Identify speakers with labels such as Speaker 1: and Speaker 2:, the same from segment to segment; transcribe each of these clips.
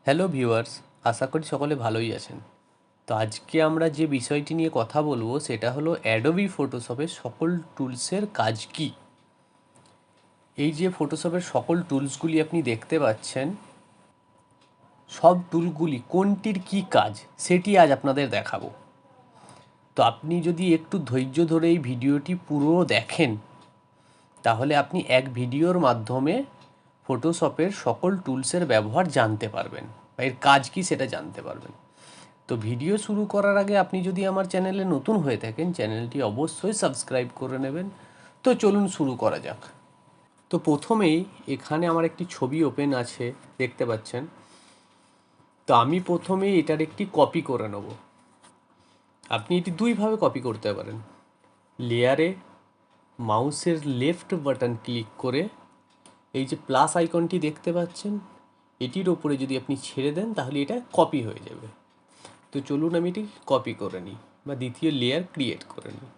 Speaker 1: Hello viewers, আশা করি সকলে ভালোই আছেন। তো আজকে আমরা যে বিষয়টি নিয়ে কথা বলবো সেটা হলো অ্যাডোবি ফটোশপের সকল টুলসের কাজ কী। এই যে ফটোশপের সকল টুলসগুলি আপনি দেখতে পাচ্ছেন, সব টুলগুলি কোনটির কী কাজ সেটি আজ আপনাদের দেখাবো। তো আপনি যদি একটু ধৈর্য ধরে এই ভিডিওটি পুরো দেখেন, তাহলে আপনি এক ভিডিওর মাধ্যমে ফটোশপের সকল টুলসের ব্যবহার জানতে পারবেন বা এর কাজ কী সেটা জানতে পারবেন। তো ভিডিও শুরু করার আগে আপনি যদি আমার চ্যানেলে নতুন হয়ে থাকেন, চ্যানেলটি অবশ্যই সাবস্ক্রাইব করে নেবেন। তো চলুন শুরু করা যাক। তো প্রথমেই এখানে আমার একটি ছবি ওপেন আছে, দেখতে পাচ্ছেন। তো আমি প্রথমেই এটার একটি কপি করে নেব। আপনি এটি দুইভাবে কপি করতে পারেন। লেয়ারে মাউসের লেফট বাটন ক্লিক করে এই যে প্লাস আইকনটি দেখতে পাচ্ছেন, এটির ওপরে যদি আপনি ছেড়ে দেন তাহলে এটা কপি হয়ে যাবে। তো চলুন আমি এটি কপি করে নিই বা দ্বিতীয় লেয়ার ক্রিয়েট করে নিই।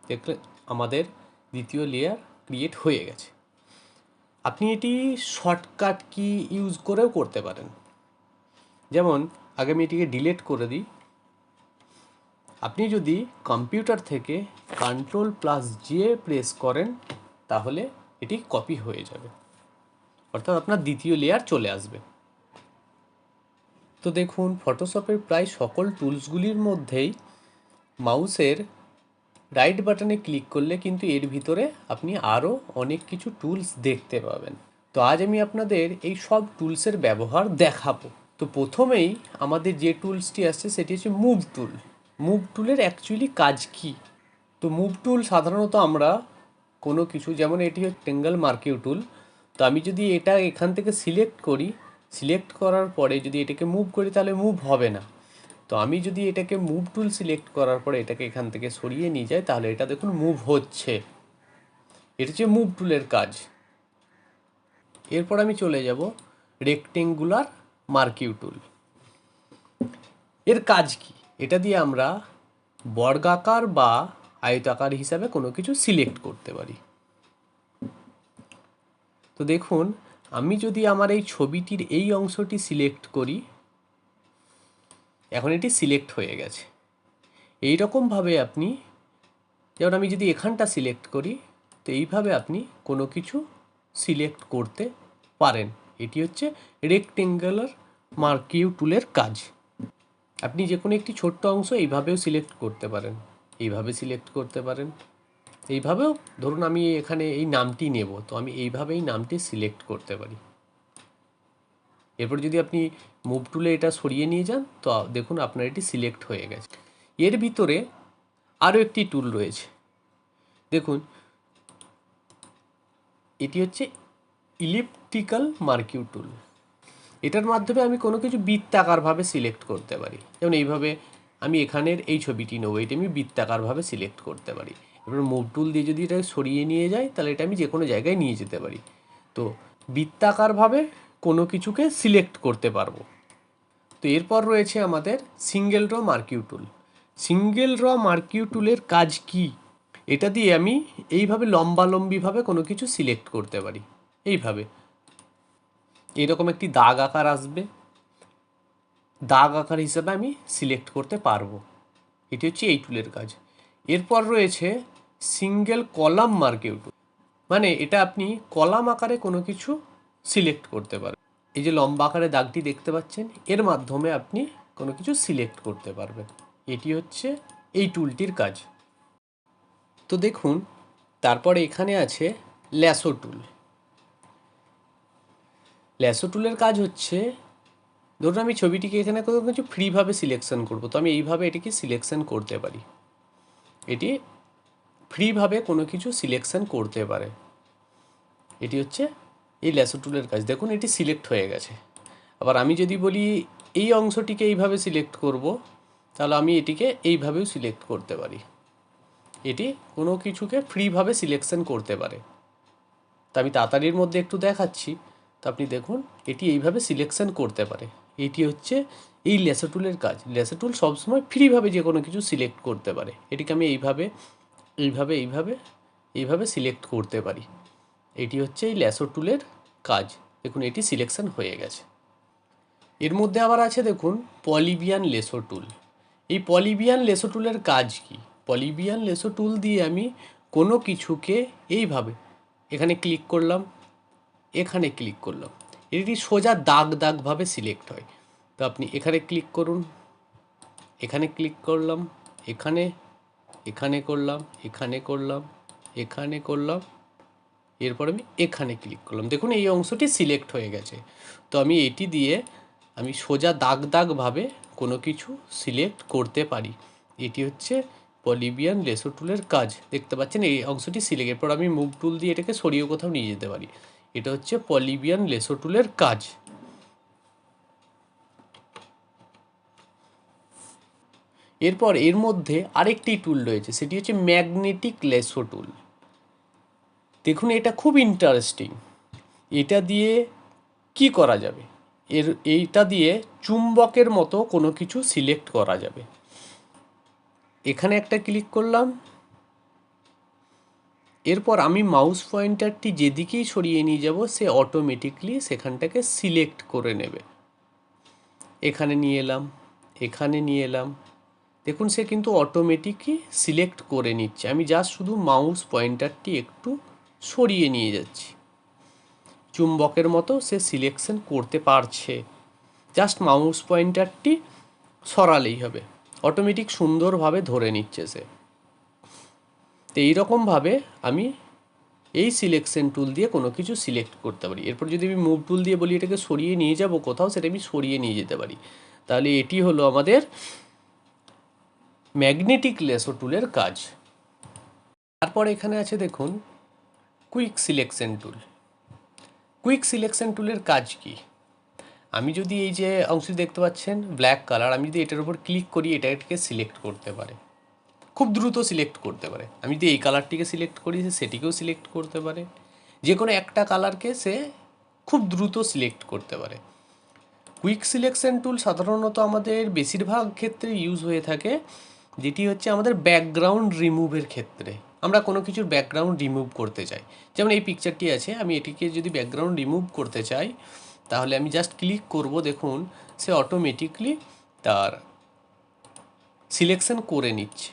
Speaker 1: দেখলে আমাদের দ্বিতীয় লেয়ার ক্রিয়েট হয়ে গেছে। আপনি এটি শর্টকাট কি ইউজ করেও করতে পারেন। যেমন আগে আমি এটিকে ডিলিট করে দিই। আপনি যদি কম্পিউটার থেকে Ctrl+J প্রেস করেন তাহলে এটি কপি হয়ে যাবে, অর্থাৎ আপনার দ্বিতীয় লেয়ার চলে আসবে। তো দেখুন, ফটোশপের প্রায় সকল টুলসগুলির মধ্যেই মাউসের রাইট বাটনে ক্লিক করলে কিন্তু এর ভিতরে আপনি আরও অনেক কিছু টুলস দেখতে পাবেন। তো আজ আমি আপনাদের এই সব টুলসের ব্যবহার দেখাবো। তো প্রথমেই আমাদের যে টুলসটি আসছে সেটি হচ্ছে মুভ টুল। মুভ টুলের অ্যাকচুয়ালি কাজ কি? তো মুভ টুল সাধারণত আমরা কোনো কিছু, যেমন এটি হচ্ছে রেক্টেঙ্গল মার্কিং টুল। তো আমি যদি এটা এখান থেকে সিলেক্ট করি, সিলেক্ট করার পরে যদি এটাকে মুভ করি তাহলে মুভ হবে না। তো আমি যদি এটাকে মুভ টুল সিলেক্ট করার পরে এটাকে এখান থেকে সরিয়ে নিয়ে যাই তাহলে এটা দেখুন মুভ হচ্ছে। এটা হচ্ছে মুভ টুলের কাজ। এরপর আমি চলে যাব রেক্টেঙ্গুলার মার্কিং টুল। এর কাজ কি? এটা দিয়ে আমরা বর্গাকার বা আয়তাকার হিসাবে কোনো কিছু সিলেক্ট করতে পারি। তো দেখুন, আমি যদি আমার এই ছবিটির এই অংশটি সিলেক্ট করি, এখন এটি সিলেক্ট হয়ে গেছে। এই রকমভাবে আপনি, যেমন আমি যদি এখানটা সিলেক্ট করি, তো এইভাবে আপনি কোনো কিছু সিলেক্ট করতে পারেন। এটি হচ্ছে রেক্টেঙ্গুলার মার্কিং টুলের কাজ। আপনি যে কোনো একটি ছোট্ট অংশ এইভাবেও সিলেক্ট করতে পারেন, এইভাবে সিলেক্ট করতে পারেন, এইভাবেও। ধরুন আমি এখানে এই নামটি নেব, তো আমি এইভাবেই নামটি সিলেক্ট করতে পারি। এরপর যদি আপনি মুভ টুলে এটা সরিয়ে নিয়ে যান তো দেখুন আপনার এটি সিলেক্ট হয়ে গেছে। এর ভিতরে আরও একটি টুল রয়েছে, দেখুন এটি হচ্ছে ইলিপ্টিক্যাল মার্কিং টুল। এটার মাধ্যমে আমি কোনো কিছু বৃত্তাকারভাবে সিলেক্ট করতে পারি। যেমন এইভাবে আমি এখানের এই ছবিটি নেবো, এটা আমি বৃত্তাকারভাবে সিলেক্ট করতে পারি। এবার মুভ টুল দিয়ে যদি এটা সরিয়ে নিয়ে যাই তাহলে এটা আমি যে কোনো জায়গায় নিয়ে যেতে পারি। তো বৃত্তাকারভাবে কোনো কিছুকে সিলেক্ট করতে পারবো। তো এরপর রয়েছে আমাদের সিঙ্গেল র মার্কিং টুল। সিঙ্গেল র মার্কিং টুলের কাজ কি? এটা দিয়ে আমি এইভাবে লম্বালম্বিভাবে কোনো কিছু সিলেক্ট করতে পারি। এইভাবে এরকম একটি দাগ আকার আসবে, দাগ আকার হিসেবে আমি সিলেক্ট করতে পারবো। এটি হচ্ছে এই টুলের কাজ। এরপর রয়েছে সিঙ্গেল কলাম মার্কিং টুল, মানে এটা আপনি কলাম আকারে কোনো কিছু সিলেক্ট করতে পারেন। এই যে লম্বা আকারে দাগটি দেখতে পাচ্ছেন, এর মাধ্যমে আপনি কোনো কিছু সিলেক্ট করতে পারবেন। এটি হচ্ছে এই টুলটির কাজ। তো দেখুন, তারপরে এখানে আছে ল্যাসো টুল। ল্যাসো টুলের কাজ হচ্ছে, ধরুন আমি ছবিটিকে এখানে কোনো কিছু ফ্রিভাবে সিলেকশন করব, তো আমি এইভাবে এটিকে সিলেকশন করতে পারি। এটি ফ্রিভাবে কোনো কিছু সিলেকশন করতে পারে। এটি হচ্ছে এই ল্যাসো টুলের কাজ। দেখুন এটি সিলেক্ট হয়ে গেছে। আবার আমি যদি বলি এই অংশটিকে এইভাবে সিলেক্ট করব, তাহলে আমি এটিকে এইভাবেও সিলেক্ট করতে পারি। এটি কোনো কিছুকে ফ্রিভাবে সিলেকশন করতে পারে। তা আমি তাড়াতাড়ির মধ্যে একটু দেখাচ্ছি। তো আপনি দেখুন এটি এইভাবে সিলেকশন করতে পারে। এটি হচ্ছে এই ল্যাসো টুলের কাজ। ল্যাসো টুল সবসময় ফ্রিভাবে যে কোনো কিছু সিলেক্ট করতে পারে। এটিকে আমি এইভাবে এইভাবে এইভাবে এইভাবে সিলেক্ট করতে পারি। এটি হচ্ছে এই ল্যাসো টুলের কাজ। দেখুন এটি সিলেকশন হয়ে গেছে। এর মধ্যে আবার আছে দেখুন পলিবিয়ান লেসো টুল। এই পলিবিয়ান লেসো টুলের কাজ কি? পলিবিয়ান লেসো টুল দিয়ে আমি কোনো কিছুকে এইভাবে এখানে ক্লিক করলাম, এখানে ক্লিক করলাম, এটি সোজা দাগ দাগভাবে সিলেক্ট হয়। তো আপনি এখানে ক্লিক করুন, এখানে ক্লিক করলাম, এখানে এখানে করলাম, এখানে করলাম, এখানে করলাম, এরপর আমি এখানে ক্লিক করলাম, দেখুন এই অংশটি সিলেক্ট হয়ে গেছে। তো আমি এটি দিয়ে আমি সোজা দাগ দাগভাবে কোনো কিছু সিলেক্ট করতে পারি। এটি হচ্ছে পলিবিয়ান লেসো টুলের কাজ। দেখতে পাচ্ছেন এই অংশটি সিলেক্ট, এরপর আমি মুভ টুল দিয়ে এটাকে সরিয়ে কোথাও নিয়ে যেতে পারি। এটা হচ্ছে পলিবিয়ান লেসো টুলের কাজ। এরপর এর মধ্যে আরেকটি টুল রয়েছে, সেটি হচ্ছে ম্যাগনেটিক লেসো টুল। দেখুন এটা খুব ইন্টারেস্টিং। এটা দিয়ে কি করা যাবে? এইটা দিয়ে চুম্বকের মতো কোনো কিছু সিলেক্ট করা যাবে। এখানে একটা ক্লিক করলাম, এরপর আমি মাউস পয়েন্টারটি যেদিকেই সরিয়ে নিয়ে যাব সে অটোমেটিকলি সেখানটাকে সিলেক্ট করে নেবে। এখানে নিয়ে এলাম, এখানে নিয়ে এলাম, দেখুন সে কিন্তু অটোমেটিকই সিলেক্ট করে নিচ্ছে। আমি জাস্ট শুধু মাউস পয়েন্টারটি একটু সরিয়ে নিয়ে যাচ্ছি, চুম্বকের মতো সে সিলেকশন করতে পারছে। জাস্ট মাউস পয়েন্টারটি সরালেই হবে, অটোমেটিক সুন্দরভাবে ধরে নিচ্ছে সে। তো এইরকমভাবে আমি এই সিলেকশন টুল দিয়ে কোনো কিছু সিলেক্ট করতে পারি। এরপর যদি আমি মুভ টুল দিয়ে বলি এটাকে সরিয়ে নিয়ে যাব কোথাও, সেটা আমি সরিয়ে নিয়ে যেতে পারি। তাহলে এটি হলো আমাদের ম্যাগনেটিক লেসো টুলের কাজ। তারপর এখানে আছে দেখুন quick selection tool. Quick selection টুলের কাজ কি? আমি যদি এই যে অংশটি দেখতে পাচ্ছেন ব্ল্যাক কালার, আমি যদি এটার উপর ক্লিক করি এটাকে সিলেক্ট করতে পারে, খুব দ্রুত সিলেক্ট করতে পারে। আমি যদি এই কালারটিকে সিলেক্ট করি সেটিকেও সিলেক্ট করতে পারে, যে কোনো একটা কালারকে সে খুব দ্রুত সিলেক্ট করতে পারে। কুইক সিলেকশন টুল সাধারণত আমাদের বেশিরভাগ ক্ষেত্রে ইউজ হয়ে থাকে, যেটি হচ্ছে আমাদের ব্যাকগ্রাউন্ড রিমুভের ক্ষেত্রে। আমরা কোনো কিছুর ব্যাকগ্রাউন্ড রিমুভ করতে চাই, যেমন এই পিকচারটি আছে, আমি এটিকে যদি ব্যাকগ্রাউন্ড রিমুভ করতে চাই তাহলে আমি জাস্ট ক্লিক করব, দেখুন সে অটোমেটিকলি তার সিলেকশন করে নিচ্ছে।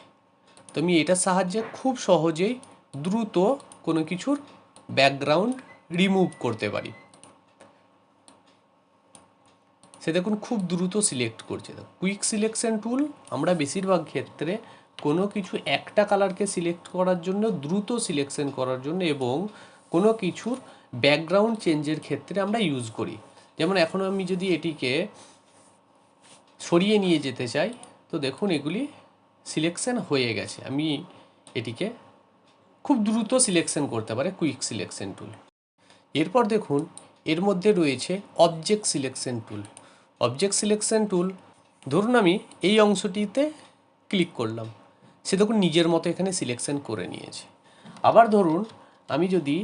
Speaker 1: তো আমি এটার সাহায্যে খুব সহজেই দ্রুত কোনো কিছুর ব্যাকগ্রাউন্ড রিমুভ করতে পারি। সে দেখুন খুব দ্রুত সিলেক্ট করছে। কুইক সিলেকশন টুল আমরা বেশিরভাগ ক্ষেত্রে কোনো কিছু একটা কালারকে সিলেক্ট করার জন্য, দ্রুত সিলেকশন করার জন্য এবং কোনো কিছুর ব্যাকগ্রাউন্ড চেঞ্জের ক্ষেত্রে আমরা ইউজ করি। যেমন এখন আমি যদি এটিকে সরিয়ে নিয়ে যেতে চাই, তো দেখুন এগুলি সিলেকশন হয়ে গেছে। আমি এটিকে খুব দ্রুত সিলেকশন করতে পারে কুইক সিলেকশন টুল। এরপর দেখুন এর মধ্যে রয়েছে object selection tool. Object selection tool, ধরুন আমি এই অংশটিতে ক্লিক করলাম, সে দেখুন নিজের মতো এখানে সিলেকশন করে নিয়েছে। আবার ধরুন আমি যদি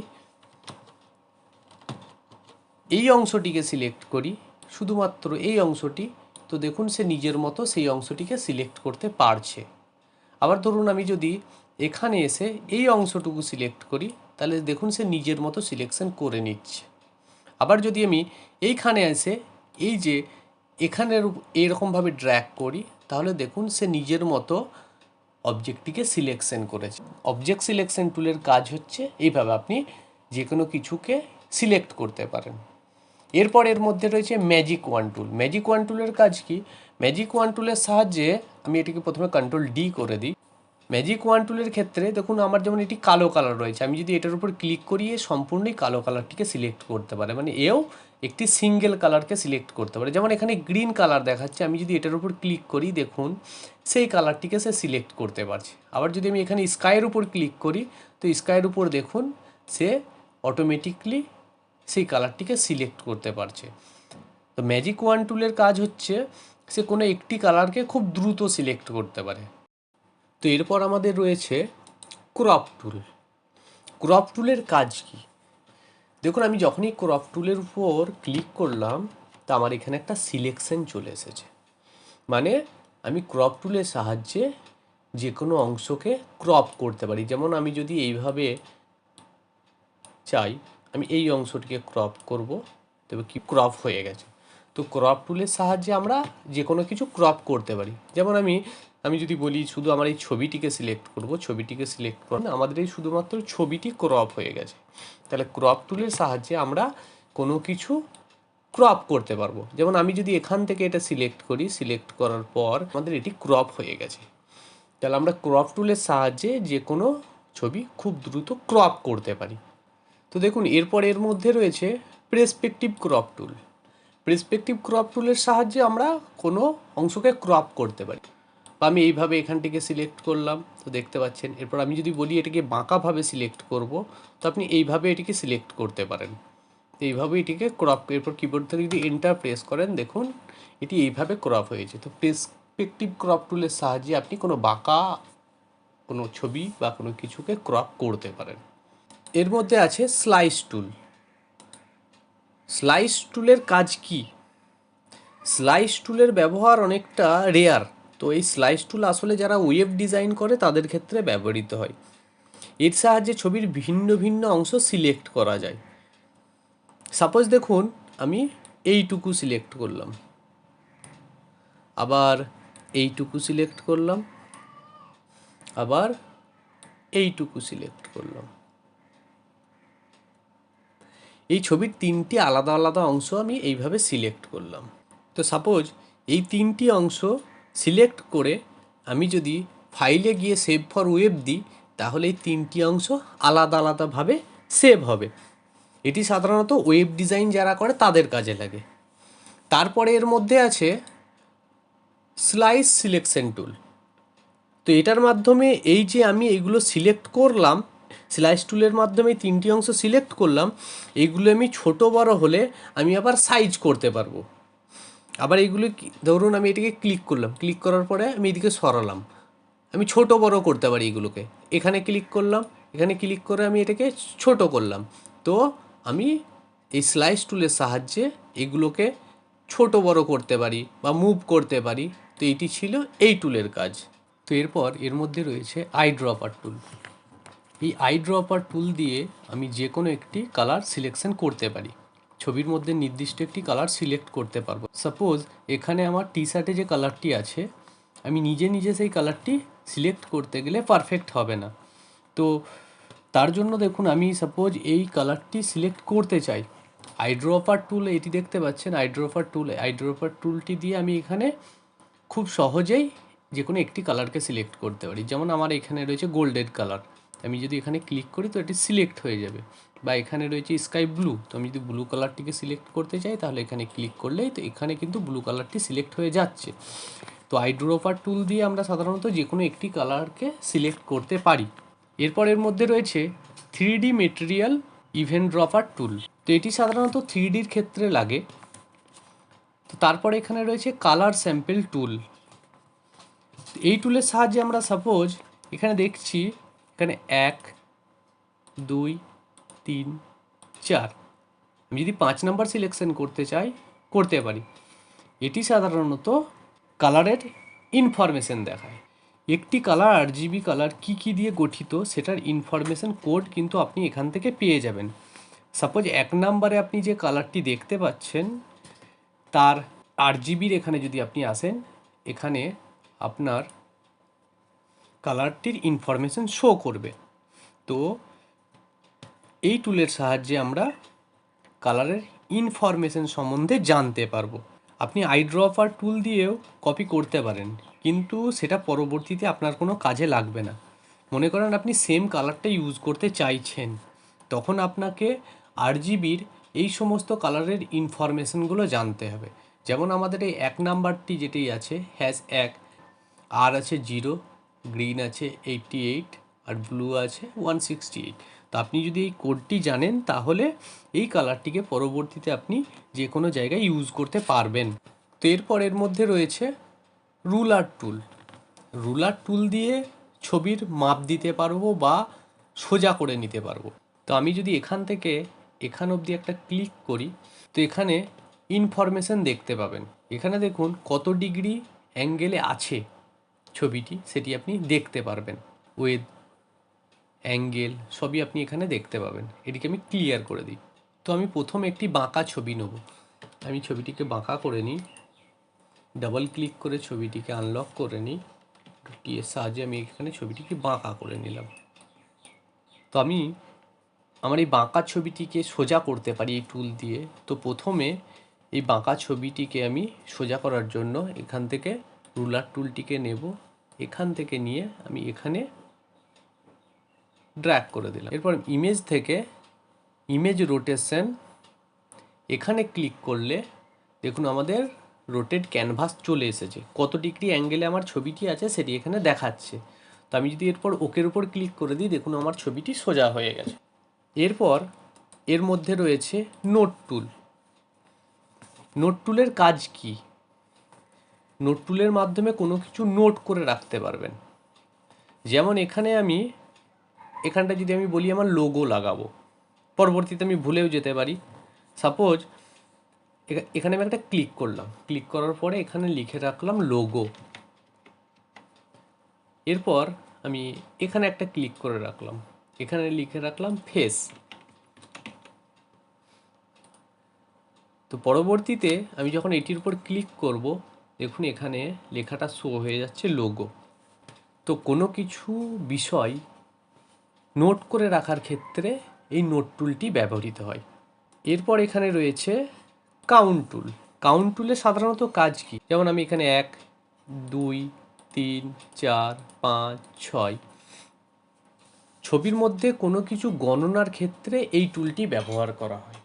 Speaker 1: এই অংশটিকে সিলেক্ট করি, শুধুমাত্র এই অংশটি, তো দেখুন সে নিজের মতো সেই অংশটিকে সিলেক্ট করতে পারছে। আবার ধরুন আমি যদি এখানে এসে এই অংশটুকু সিলেক্ট করি, তাহলে দেখুন সে নিজের মতো সিলেকশন করে নিচ্ছে। আবার যদি আমি এইখানে এসে এই যে এখানের এইরকমভাবে ড্র্যাগ করি, তাহলে দেখুন সে নিজের মতো অবজেক্টটিকে সিলেকশন করেছে। অবজেক্ট সিলেকশন টুলের কাজ হচ্ছে এইভাবে আপনি যে কোনো কিছুকে সিলেক্ট করতে পারেন। এরপর এর মধ্যে রয়েছে ম্যাজিক ওয়ান টুল। ম্যাজিক ওয়ান টুলের কাজ কি? ম্যাজিক ওয়ান টুলের সাহায্যে আমি এটিকে প্রথমে কন্ট্রোল ডি করে দিই। ম্যাজিক ওয়ান টুলের ক্ষেত্রে দেখুন আমার যেমন এটি কালো কালার রয়েছে, আমি যদি এটার উপর ক্লিক করি সম্পূর্ণই কালো কালারটিকে সিলেক্ট করতে পারে, মানে এও একটি সিঙ্গেল কালারকে সিলেক্ট করতে পারে। যেমন এখানে গ্রিন কালার দেখাচ্ছে, আমি যদি এটার উপর ক্লিক করি দেখুন সেই কালারটিকে সে সিলেক্ট করতে পারছে। আবার যদি আমি এখানে স্কাইয়ের উপর ক্লিক করি, তো স্কাইয়ের উপর দেখুন সে অটোমেটিকলি সেই কালারটিকে সিলেক্ট করতে পারছে। তো ম্যাজিক ওয়ান টুলের কাজ হচ্ছে সে কোনো একটি কালারকে খুব দ্রুত সিলেক্ট করতে পারে। তো এরপর আমাদের রয়েছে ক্রপ টুল। ক্রপ টুলের কাজ কি? দেখুন আমি যখনই ক্রপ টুলের উপর ক্লিক করলাম, তা আমার এখানে একটা সিলেকশন চলে এসেছে। মানে আমি ক্রপ টুলের সাহায্যে যে কোনো অংশকে ক্রপ করতে পারি। যেমন আমি যদি এইভাবে চাই, আমি এই অংশটিকে ক্রপ করব, তবে কি ক্রপ হয়ে গেছে। তো ক্রপ টুলের সাহায্যে আমরা যে কোনো কিছু ক্রপ করতে পারি। যেমন আমি যদি বলি শুধু আমার এই ছবিটিকে সিলেক্ট করব, ছবিটিকে সিলেক্ট করলে আমাদের এই শুধুমাত্র ছবিটি ক্রপ হয়ে গেছে। তাহলে ক্রপ টুলের সাহায্যে আমরা কোনো কিছু ক্রপ করতে পারবো। যেমন আমি যদি এখান থেকে এটা সিলেক্ট করি, সিলেক্ট করার পর আমাদের এটি ক্রপ হয়ে গেছে। তাহলে আমরা ক্রপ টুলের সাহায্যে যে কোনো ছবি খুব দ্রুত ক্রপ করতে পারি। তো দেখুন এরপর এর মধ্যে রয়েছে প্রেসপেক্টিভ ক্রপ টুল। প্রেসপেক্টিভ ক্রপ টুলের সাহায্যে আমরা কোনো অংশকে ক্রপ করতে পারি। বা আমি এইভাবে এখান থেকে সিলেক্ট করলাম, তো দেখতে পাচ্ছেন। এরপর আমি যদি বলি এটাকে বাঁকাভাবে সিলেক্ট করব, তো আপনি এইভাবে এটিকে সিলেক্ট করতে পারেন। তো এইভাবে এটিকে ক্রপ, এরপর কিবোর্ড থেকে যদি এন্টার প্রেস করেন দেখুন এটি এইভাবে ক্রপ হয়েছে। তো প্রেসপেক্টিভ ক্রপ টুলের সাহায্যে আপনি কোনো বাঁকা কোনো ছবি বা কোনো কিছুকে ক্রপ করতে পারেন। এর মধ্যে আছে স্লাইস টুল। স্লাইস টুলের কাজ কি? স্লাইস টুলের ব্যবহার অনেকটা রেয়ার। তো এই স্লাইস টুল আসলে যারা ওয়েব ডিজাইন করে তাদের ক্ষেত্রে ব্যবহৃত হয়। এর সাহায্যে ছবির ভিন্ন ভিন্ন অংশ সিলেক্ট করা যায়। সাপোজ দেখুন আমি এইটুকু সিলেক্ট করলাম, আবার এইটুকু সিলেক্ট করলাম, আবার এইটুকু সিলেক্ট করলাম। এই ছবির তিনটি আলাদা আলাদা অংশ আমি এইভাবে সিলেক্ট করলাম। তো সাপোজ এই তিনটি অংশ সিলেক্ট করে আমি যদি ফাইলে গিয়ে সেভ ফর ওয়েব দিই, তাহলে এই তিনটি অংশ আলাদা আলাদাভাবে সেভ হবে। এটি সাধারণত ওয়েব ডিজাইন যারা করে তাদের কাজে লাগে। তারপরে এর মধ্যে আছে স্লাইস সিলেকশন টুল। তো এটার মাধ্যমে এই যে আমি এইগুলো সিলেক্ট করলাম, স্লাইস টুলের মাধ্যমে তিনটি অংশ সিলেক্ট করলাম, এইগুলো আমি ছোট বড় হলে আমি আবার সাইজ করতে পারবো। আবার এইগুলো ধরুন আমি এটাকে ক্লিক করলাম, ক্লিক করার পরে আমি এদিকে সরালাম, আমি ছোট বড় করতে পারি এগুলোকে। এখানে ক্লিক করলাম, এখানে ক্লিক করে আমি এটাকে ছোট করলাম। তো আমি এই স্লাইস টুলের সাহায্যে এগুলোকে ছোট বড় করতে পারি বা মুভ করতে পারি। তো এইটি ছিল এই টুলের কাজ। তো এরপর এর মধ্যে রয়েছে আই ড্রপার টুল। এই আই ড্রপার টুল দিয়ে আমি যে কোনো একটি কালার সিলেকশন করতে পারি। ছবির মধ্যে নির্দিষ্ট একটি কালার সিলেক্ট করতে পারবো। সাপোজ এখানে আমার টি শার্টে যে কালারটি আছে, আমি নিজে নিজে সেই কালারটি সিলেক্ট করতে গেলে পারফেক্ট হবে না। তো তার জন্য দেখুন আমি সাপোজ এই কালারটি সিলেক্ট করতে চাই, আই ড্রপার টুল এটি দেখতে পাচ্ছেন, আই ড্রপার টুলটি দিয়ে আমি এখানে খুব সহজেই যে কোনো একটি কালারকে সিলেক্ট করতে পারি। যেমন আমার এখানে রয়েছে গোল্ডেন কালার, আমি যদি এখানে ক্লিক করি তো এটি সিলেক্ট হয়ে যাবে। বা এখানে রয়েছে স্কাই ব্লু, তো আমি যদি ব্লু কালারটিকে সিলেক্ট করতে চাই তাহলে এখানে ক্লিক করলেই তো এখানে কিন্তু ব্লু কালারটি সিলেক্ট হয়ে যাচ্ছে। তো আই ড্রপার টুল দিয়ে আমরা সাধারণত যে কোনো একটি কালারকে সিলেক্ট করতে পারি। এরপর এর মধ্যে রয়েছে 3D মেটেরিয়াল ইভেন্ট ড্রপার টুল। তো এটি সাধারণত 3Dর ক্ষেত্রে লাগে। তো তারপরে এখানে রয়েছে কালার স্যাম্পল টুল। এই টুলের সাহায্যে আমরা সাপোজ এখানে দেখছি এখানে 1 2 3 4, আমি যদি 5 নাম্বার সিলেকশন করতে চাই করতে পারি। এটি সাধারণত কালারের ইনফরমেশন দেখায়। একটি কালার RGB কালার কী দিয়ে গঠিত সেটার ইনফরমেশন কোড কিন্তু আপনি এখান থেকে পেয়ে যাবেন। সাপোজ 1 নাম্বারে আপনি যে কালারটি দেখতে পাচ্ছেন তার RGBর এখানে যদি আপনি আসেন, এখানে আপনার কালারটির ইনফরমেশন শো করবে। তো এই টুলের সাহায্যে আমরা কালারের ইনফরমেশন সম্বন্ধে জানতে পারবো। আপনি আই ড্রপার টুল দিয়েও কপি করতে পারেন, কিন্তু সেটা পরবর্তীতে আপনার কোনো কাজে লাগবে না। মনে করেন আপনি সেম কালারটা ইউজ করতে চাইছেন, তখন আপনাকে RGBর এই সমস্ত কালারের ইনফরমেশনগুলো জানতে হবে। যেমন আমাদের এই 1 নাম্বারটি যেটি আছে #1, আর আছে 0, গ্রিন আছে 88 আর ব্লু আছে 168। তো আপনি যদি এই কোডটি জানেন তাহলে এই কালারটিকে পরবর্তীতে আপনি যে কোনো জায়গায় ইউজ করতে পারবেন। তো এরপর এর মধ্যে রয়েছে রুলার টুল। রুলার টুল দিয়ে ছবির মাপ দিতে পারবো বা সোজা করে নিতে পারবো। তো আমি যদি এখান থেকে এখান অবধি একটা ক্লিক করি, তো এখানে ইনফরমেশন দেখতে পাবেন। এখানে দেখুন কত ডিগ্রি অ্যাঙ্গেলে আছে ছবিটি সেটি আপনি দেখতে পারবেন। উইথ অ্যাঙ্গেল সবই আপনি এখানে দেখতে পাবেন। এটিকে আমি ক্লিয়ার করে দিই। তো আমি প্রথম একটি বাঁকা ছবি নেব, আমি ছবিটিকে বাঁকা করে নিই, ডাবল ক্লিক করে ছবিটিকে আনলক করে নিই, এর সাহায্যে আমি এখানে ছবিটিকে বাঁকা করে নিলাম। তো আমি আমার এই বাঁকা ছবিটিকে সোজা করতে পারি এই টুল দিয়ে। তো প্রথমে এই বাঁকা ছবিটিকে আমি সোজা করার জন্য এখান থেকে রুলার টুলটিকে নেব, এখান থেকে নিয়ে আমি এখানে ড্র্যাগ করে দিলাম। এরপর ইমেজ থেকে ইমেজ রোটেশন এখানে ক্লিক করলে দেখুন আমাদের রোটেট ক্যানভাস চলে এসেছে, কত ডিগ্রি অ্যাঙ্গেলে আমার ছবিটি আছে সেটি এখানে দেখাচ্ছে। তো আমি যদি এরপর ওকের উপর ক্লিক করে দিই, দেখুন আমার ছবিটি সোজা হয়ে গেছে। এরপর এর মধ্যে রয়েছে নোট টুল। নোট টুলের কাজ কি? নোট টুলের মাধ্যমে কোনো কিছু নোট করে রাখতে পারবেন। যেমন এখানে আমি এখানটা যদি আমি বলি আমার লোগো লাগাবো, পরবর্তীতে আমি ভুলেও যেতে পারি। সাপোজ এখানে আমি একটা ক্লিক করলাম, ক্লিক করার পরে এখানে লিখে রাখলাম লোগো। এরপর আমি এখানে একটা ক্লিক করে রাখলাম, এখানে লিখে রাখলাম ফেস। তো পরবর্তীতে আমি যখন এটির উপর ক্লিক করব, দেখুন এখানে লেখাটা শো হয়ে যাচ্ছে লোগো। তো কোনো কিছু বিষয় নোট করে রাখার ক্ষেত্রে এই নোট টুলটি ব্যবহৃত হয়। এরপর এখানে রয়েছে কাউন্ট টুল। কাউন্ট টুলের সাধারণত কাজ কি? যেমন আমি এখানে 1 2 3 4 5 6 ছবির মধ্যে কোনো কিছু গণনার ক্ষেত্রে এই টুলটি ব্যবহার করা হয়।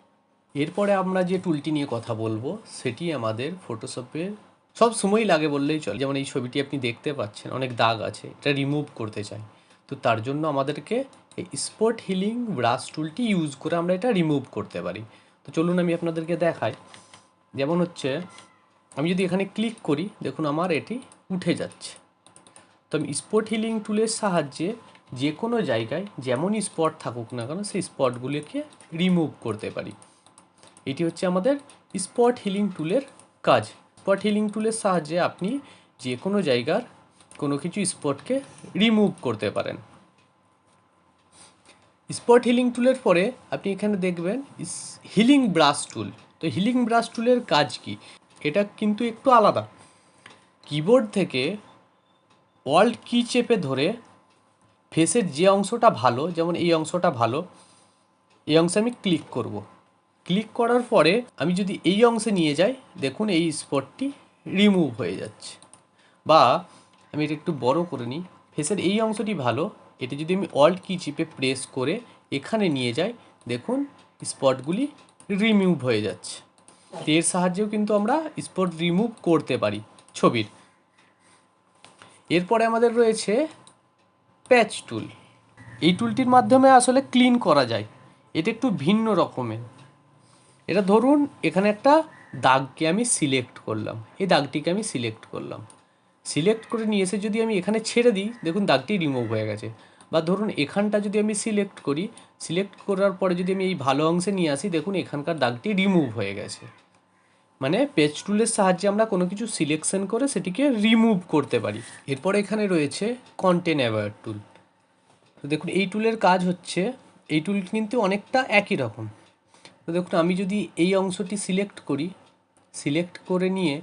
Speaker 1: এরপরে আমরা যে টুলটি নিয়ে কথা বলবো সেটি আমাদের ফটোশপে সব সময়ই লাগে বললেই চলে। যেমন এই ছবিটি আপনি দেখতে পাচ্ছেন অনেক দাগ আছে, এটা রিমুভ করতে চাই। তো তার জন্য আমাদেরকে এই স্পট হিলিং ব্রাশ টুলটি ইউজ করে আমরা এটা রিমুভ করতে পারি। তো চলুন আমি আপনাদেরকে দেখাই। যেমন হচ্ছে আমি যদি এখানে ক্লিক করি, দেখুন আমার এটি উঠে যাচ্ছে। তো আমি স্পট হিলিং টুলের সাহায্যে যে কোনো জায়গায় যেমনই স্পট থাকুক না কেন সেই স্পটগুলিকে রিমুভ করতে পারি। এটি হচ্ছে আমাদের স্পট হিলিং টুলের কাজ। স্পট হিলিং টুলের সাহায্যে আপনি যে কোনো জায়গার কোনো কিছু স্পটকে রিমুভ করতে পারেন। স্পট হিলিং টুলের পরে আপনি এখানে দেখবেন হিলিং ব্রাশ টুল। তো হিলিং ব্রাশ টুলের কাজ কি? এটা কিন্তু একটু আলাদা। কিবোর্ড থেকে অল্ট কি চেপে ধরে ফেসের যে অংশটা ভালো, যেমন এই অংশটা ভালো, এই অংশে আমি ক্লিক করব। ক্লিক করার পরে আমি যদি এই অংশে নিয়ে যাই, দেখুন এই স্পটটি রিমুভ হয়ে যাচ্ছে। বা আমি এটা একটু বড় করে নিই, ফেসের এই অংশটি ভালো, এটা যদি আমি অল্ট কি চিপে প্রেস করে এখানে নিয়ে যাই, দেখুন স্পটগুলি রিমুভ হয়ে যাচ্ছে। এর সাহায্যেও কিন্তু আমরা স্পট রিমুভ করতে পারি ছবির। এরপরে আমাদের রয়েছে প্যাচ টুল। এই টুলটির মাধ্যমে আসলে ক্লিন করা যায়, এটা একটু ভিন্ন রকমের। এটা ধরুন এখানে একটা দাগকে আমি সিলেক্ট করলাম, এই দাগটিকে আমি সিলেক্ট করলাম, সিলেক্ট করে নিয়ে এসে যদি আমি এখানে ছেড়ে দিই, দেখুন দাগটি রিমুভ হয়ে গেছে। বা ধরুন এখানটা যদি আমি সিলেক্ট করি, সিলেক্ট করার পরে যদি আমি এই ভালো অংশে নিয়ে আসি, দেখুন এখানকার দাগটি রিমুভ হয়ে গেছে। মানে পেজ টুলের সাহায্যে আমরা কোনো কিছু সিলেকশন করে সেটিকে রিমুভ করতে পারি। এরপর এখানে রয়েছে কন্টেন্ট অ্যাওয়ার টুল। তো দেখুন এই টুলের কাজ হচ্ছে, এই টুল কিন্তু অনেকটা একই রকম। তো দেখুন আমি যদি এই অংশটি সিলেক্ট করি, সিলেক্ট করে নিয়ে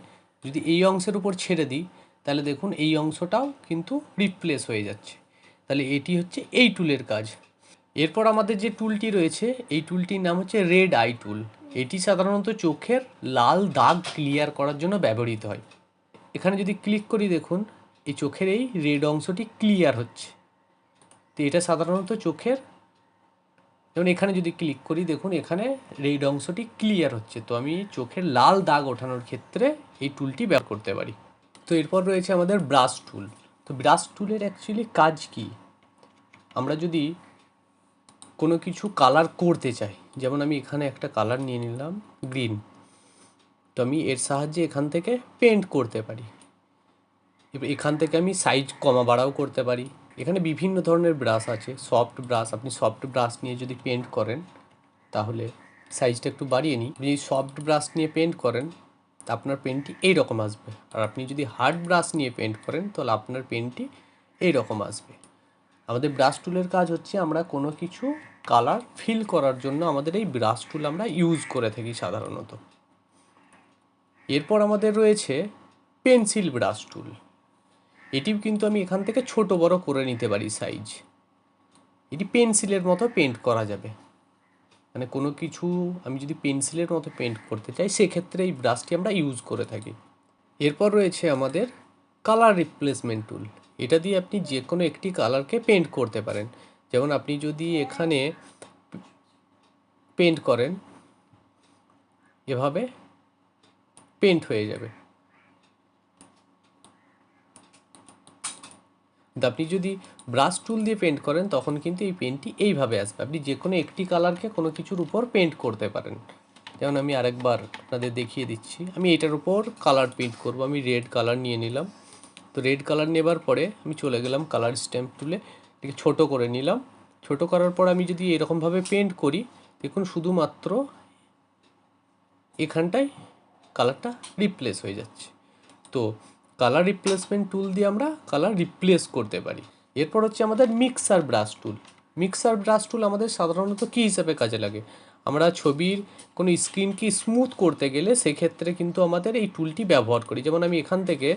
Speaker 1: যদি এই অংশের উপর ছেড়ে দিই, তাহলে দেখুন এই অংশটাও কিন্তু রিপ্লেস হয়ে যাচ্ছে। তাহলে এটি হচ্ছে এই টুলের কাজ। এরপর আমাদের যে টুলটি রয়েছে, এই টুলটির নাম হচ্ছে রেড আই টুল। এটি সাধারণত চোখের লাল দাগ ক্লিয়ার করার জন্য ব্যবহৃত হয়। এখানে যদি ক্লিক করি, দেখুন এই চোখের এই রেড অংশটি ক্লিয়ার হচ্ছে। তো এটা সাধারণত চোখের, যেমন এখানে যদি ক্লিক করি, দেখুন এখানে রেড অংশটি ক্লিয়ার হচ্ছে। তো আমি চোখের লাল দাগ ওঠানোর ক্ষেত্রে এই টুলটি ব্যবহার করতে পারি। তো এরপর রয়েছে আমাদের ব্রাশ টুল। তো ব্রাশ টুলের অ্যাকচুয়ালি কাজ কি? আমরা যদি কোনো কিছু কালার করতে চাই, যেমন আমি এখানে একটা কালার নিয়ে নিলাম গ্রিন, তো আমি এর সাহায্যে এখান থেকে পেন্ট করতে পারি। এবার এখান থেকে আমি সাইজ কমা বাড়াও করতে পারি। এখানে বিভিন্ন ধরনের ব্রাশ আছে, সফট ব্রাশ। আপনি সফট ব্রাশ নিয়ে যদি পেন্ট করেন, তাহলে সাইজটা একটু বাড়িয়ে নিই, আপনি সফট ব্রাশ নিয়ে পেন্ট করেন তা আপনার পেনটি এই রকম আসবে। আর আপনি যদি হার্ড ব্রাশ নিয়ে পেন্ট করেন, তাহলে আপনার পেনটি এই রকম আসবে। আমাদের ব্রাশ টুলের কাজ হচ্ছে আমরা কোনো কিছু কালার ফিল করার জন্য আমাদের এই ব্রাশ টুল আমরা ইউজ করে থাকি সাধারণত। এরপর আমাদের রয়েছে পেন্সিল ব্রাশ টুল। এটিও কিন্তু আমি এখান থেকে ছোট বড় করে নিতে পারি সাইজ। এটি পেন্সিলের মতো পেন্ট করা যাবে, মানে কোনো কিছু আমি যদি পেন্সিলের মতো পেন্ট করতে চাই সেক্ষেত্রে এই ব্রাশটি আমরা ইউজ করে থাকি। এরপর রয়েছে আমাদের কালার রিপ্লেসমেন্ট টুল। এটা দিয়ে আপনি যে কোনো একটি কালারকে পেন্ট করতে পারেন। যেমন আপনি যদি এখানে পেন্ট করেন, এভাবে পেন্ট হয়ে যাবে। কিন্তু আপনি যদি ব্রাশ টুল দিয়ে পেন্ট করেন তখন কিন্তু এই পেন্টটি এইভাবে আসবে। আপনি যে কোনো একটি কালারকে কোনো কিছুর উপর পেন্ট করতে পারেন। যেমন আমি আরেকবার আপনাদের দেখিয়ে দিচ্ছি। আমি এটার উপর কালার পেন্ট করব। আমি রেড কালার নিয়ে নিলাম। তো রেড কালার নেবার পরে আমি চলে গেলাম কালার স্ট্যাম্প টুলে, এটাকে ছোটো করে নিলাম। ছোটো করার পর আমি যদি এরকমভাবে পেন্ট করি, দেখুন শুধুমাত্র এখানটায় কালারটা রিপ্লেস হয়ে যাচ্ছে। তো কালার রিপ্লেসমেন্ট টুল দিয়ে আমরা কালার রিপ্লেস করতে পারি। এরপর হচ্ছে আমাদের মিক্সার ব্রাশ টুল। মিক্সার ব্রাশ টুল আমাদের সাধারণত কী হিসাবে কাজে লাগে? আমরা ছবির কোনো স্ক্রিনকে স্মুথ করতে গেলে সেক্ষেত্রে কিন্তু আমাদের এই টুলটি ব্যবহার করি। যেমন আমি এখান থেকে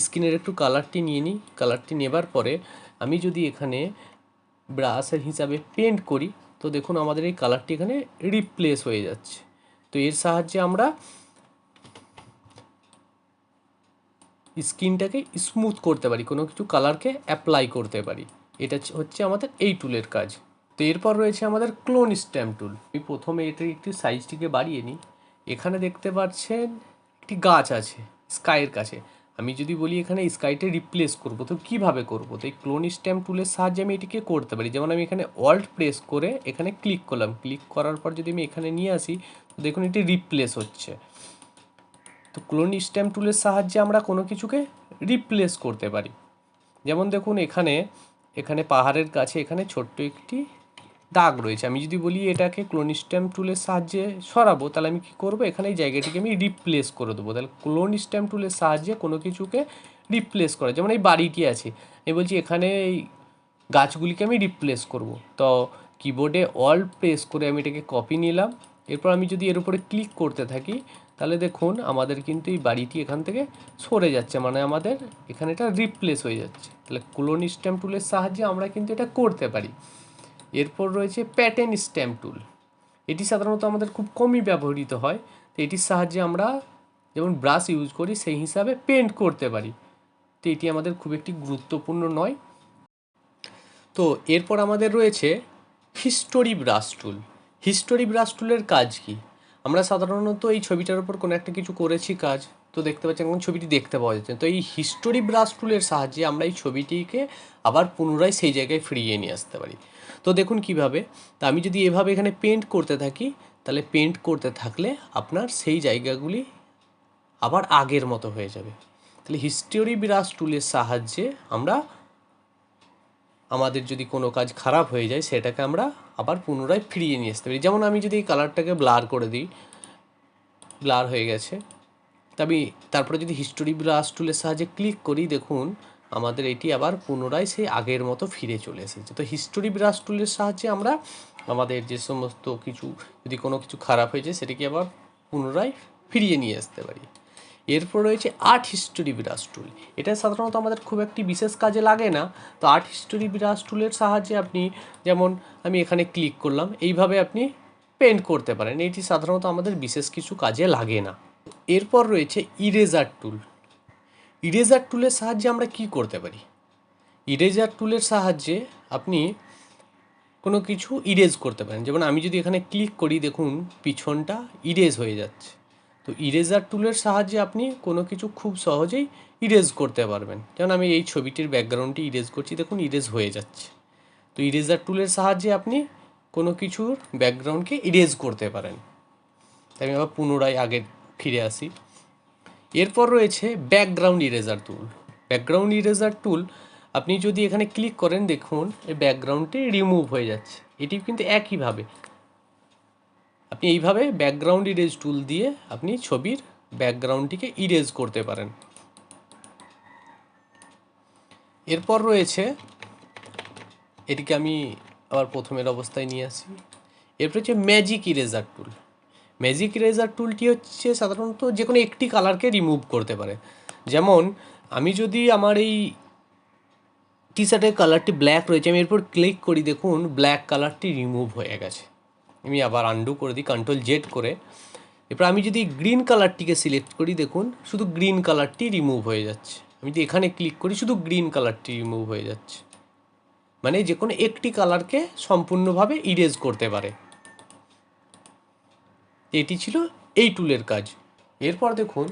Speaker 1: স্ক্রিনের একটু কালারটি নিয়ে নিই। কালারটি নেবার পরে আমি যদি এখানে ব্রাশের হিসাবে পেন্ট করি, তো দেখুন আমাদের এই কালারটি এখানে রিপ্লেস হয়ে যাচ্ছে। তো এর সাহায্যে আমরা স্কিনটাকে স্মুথ করতে পারি, কোনো কিছু কালারকে অ্যাপ্লাই করতে পারি। এটা হচ্ছে আমাদের এই টুলের কাজ। তো এরপর রয়েছে আমাদের ক্লোন স্ট্যাম্প টুল। আমি প্রথমে এটার একটি সাইজটিকে বাড়িয়ে নিই। এখানে দেখতে পাচ্ছেন একটি গাছ আছে স্কাইয়ের কাছে। আমি যদি বলি এখানে স্কাইটা রিপ্লেস করবো, তো কীভাবে করবো? তো এই ক্লোন স্ট্যাম্প টুলের সাহায্যে আমি এটিকে করতে পারি। যেমন আমি এখানে অল্ট প্রেস করে এখানে ক্লিক করলাম। ক্লিক করার পর যদি আমি এখানে নিয়ে আসি, তো দেখুন এটি রিপ্লেস হচ্ছে। তো ক্লোন স্ট্যাম্প টুলের সাহায্যে আমরা কোনো কিছুকে রিপ্লেস করতে পারি। যেমন দেখুন এখানে এখানে পাহাড়ের কাছে এখানে ছোট্ট একটি দাগ রয়েছে। আমি যদি বলি এটাকে ক্লোন স্ট্যাম্প টুলের সাহায্যে সরাবো, তাহলে আমি কী করবো? এখানে এই জায়গাটিকে আমি রিপ্লেস করে দেবো। তাহলে ক্লোন স্ট্যাম্প টুলের সাহায্যে কোনো কিছুকে রিপ্লেস করা। যেমন এই বাড়িটি আছে, আমি বলছি এখানে এই গাছগুলিকে আমি রিপ্লেস করব। তো কিবোর্ডে অল্ট প্রেস করে আমি এটাকে কপি নিলাম। এরপর আমি যদি এর উপরে ক্লিক করতে থাকি, তাহলে দেখুন আমাদের কিন্তু এই বাড়িটি এখান থেকে সরে যাচ্ছে, মানে আমাদের এখানে এটা রিপ্লেস হয়ে যাচ্ছে। তাহলে ক্লোন স্ট্যাম্প টুলের সাহায্যে আমরা কিন্তু এটা করতে পারি। এরপর রয়েছে প্যাটার্ন স্ট্যাম্প টুল। এটি সাধারণত আমাদের খুব কমই ব্যবহৃত হয়। তো এটির সাহায্যে আমরা যেমন ব্রাশ ইউজ করি সেই হিসাবে পেন্ট করতে পারি। তো এটি আমাদের খুব একটি গুরুত্বপূর্ণ নয়। তো এরপর আমাদের রয়েছে হিস্টোরি ব্রাশ টুল। হিস্টোরি ব্রাশ টুলের কাজ কি? আমরা সাধারণত এই ছবিটার উপর কোনো একটা কিছু করেছি কাজ, তো দেখতে পাচ্ছি এখন ছবিটি দেখতে পাওয়া যাচ্ছে। তো এই হিস্টোরি ব্রাশ টুলের সাহায্যে আমরা এই ছবিটিকে আবার পুনরায় সেই জায়গায় ফিরিয়ে নিয়ে আসতে পারি। তো দেখুন কিভাবে, তা আমি যদি এভাবে এখানে পেন্ট করতে থাকি, তাহলে পেন্ট করতে থাকলে আপনার সেই জায়গাগুলি আবার আগের মতো হয়ে যাবে। তাহলে হিস্টোরি ব্রাশ টুলের সাহায্যে আমরা আমাদের যদি কোনো কাজ খারাপ হয়ে যায় সেটাকে আমরা আবার পুনরায় ফিরিয়ে নিয়ে আসতে পারি। যেমন আমি যদি এই কালারটাকে ব্লার করে দিই, ব্লার হয়ে গেছে, তবে তারপরে যদি হিস্টোরি ব্রাশ টুলের সাহায্যে ক্লিক করি, দেখুন আমাদের এটি আবার পুনরায় সেই আগের মতো ফিরে চলে এসেছে। তো হিস্টোরি ব্রাশ টুলের সাহায্যে আমরা আমাদের যে সমস্ত কিছু যদি কোনো কিছু খারাপ হয়ে যায় সেটাকে আবার পুনরায় ফিরিয়ে নিয়ে আসতে পারি। এরপর রয়েছে আর্ট হিস্টোরি ব্রাশ টুল। এটা সাধারণত আমাদের খুব একটি বিশেষ কাজে লাগে না। তো আর্ট হিস্টোরি ব্রাশ টুলের সাহায্যে আপনি যেমন আমি এখানে ক্লিক করলাম, এইভাবে আপনি পেন্ট করতে পারেন। এটি সাধারণত আমাদের বিশেষ কিছু কাজে লাগে না। এরপর রয়েছে ইরেজার টুল। ইরেজার টুলের সাহায্যে আমরা কি করতে পারি? ইরেজার টুলের সাহায্যে আপনি কোনো কিছু ইরেজ করতে পারেন। যেমন আমি যদি এখানে ক্লিক করি, দেখুন পিছনটা ইরেজ হয়ে যাচ্ছে। তো ইরেজার টুলের সাহায্যে আপনি কোনো কিছু খুব সহজেই ইরেজ করতে পারবেন। যেমন আমি এই ছবিটির ব্যাকগ্রাউন্ডটি ইরেজ করছি, দেখুন ইরেজ হয়ে যাচ্ছে। তো ইরেজার টুলের সাহায্যে আপনি কোনো কিছুর ব্যাকগ্রাউন্ডকে ইরেজ করতে পারেন। তাই আমি আবার পুনরায় আগে ফিরে আসি। এরপর রয়েছে ব্যাকগ্রাউন্ড ইরেজার টুল। ব্যাকগ্রাউন্ড ইরেজার টুল আপনি যদি এখানে ক্লিক করেন, দেখুন এই ব্যাকগ্রাউন্ডটি রিমুভ হয়ে যাচ্ছে। এটি কিন্তু একইভাবে আপনি এইভাবে ব্যাকগ্রাউন্ড ইরেজ টুল দিয়ে আপনি ছবির ব্যাকগ্রাউন্ডটিকে ইরেজ করতে পারেন। এরপর রয়েছে, এটিকে আমি আবার প্রথমের অবস্থায় নিয়ে আসি। এরপর হচ্ছে ম্যাজিক ইরেজার টুল। ম্যাজিক ইরেজার টুলটি হচ্ছে সাধারণত যে কোনো একটি কালারকে রিমুভ করতে পারে। যেমন আমি যদি আমার এই টি শার্টের কালারটি ব্ল্যাক রয়েছে, আমি এরপর ক্লিক করি, দেখুন ব্ল্যাক কালারটি রিমুভ হয়ে গেছে। আমি আবার আনডু করে দিই কন্ট্রোল জেড করে। এরপর আমি যদি গ্রিন কালারটিকে সিলেক্ট করি, দেখুন শুধু গ্রিন কালারটি রিমুভ হয়ে যাচ্ছে। আমি যদি এখানে ক্লিক করি, শুধু গ্রিন কালারটি রিমুভ হয়ে যাচ্ছে। মানে যে কোনো একটি কালারকে সম্পূর্ণভাবে ইরেজ করতে পারে। এটি ছিল এই টুলের কাজ। এরপর দেখুন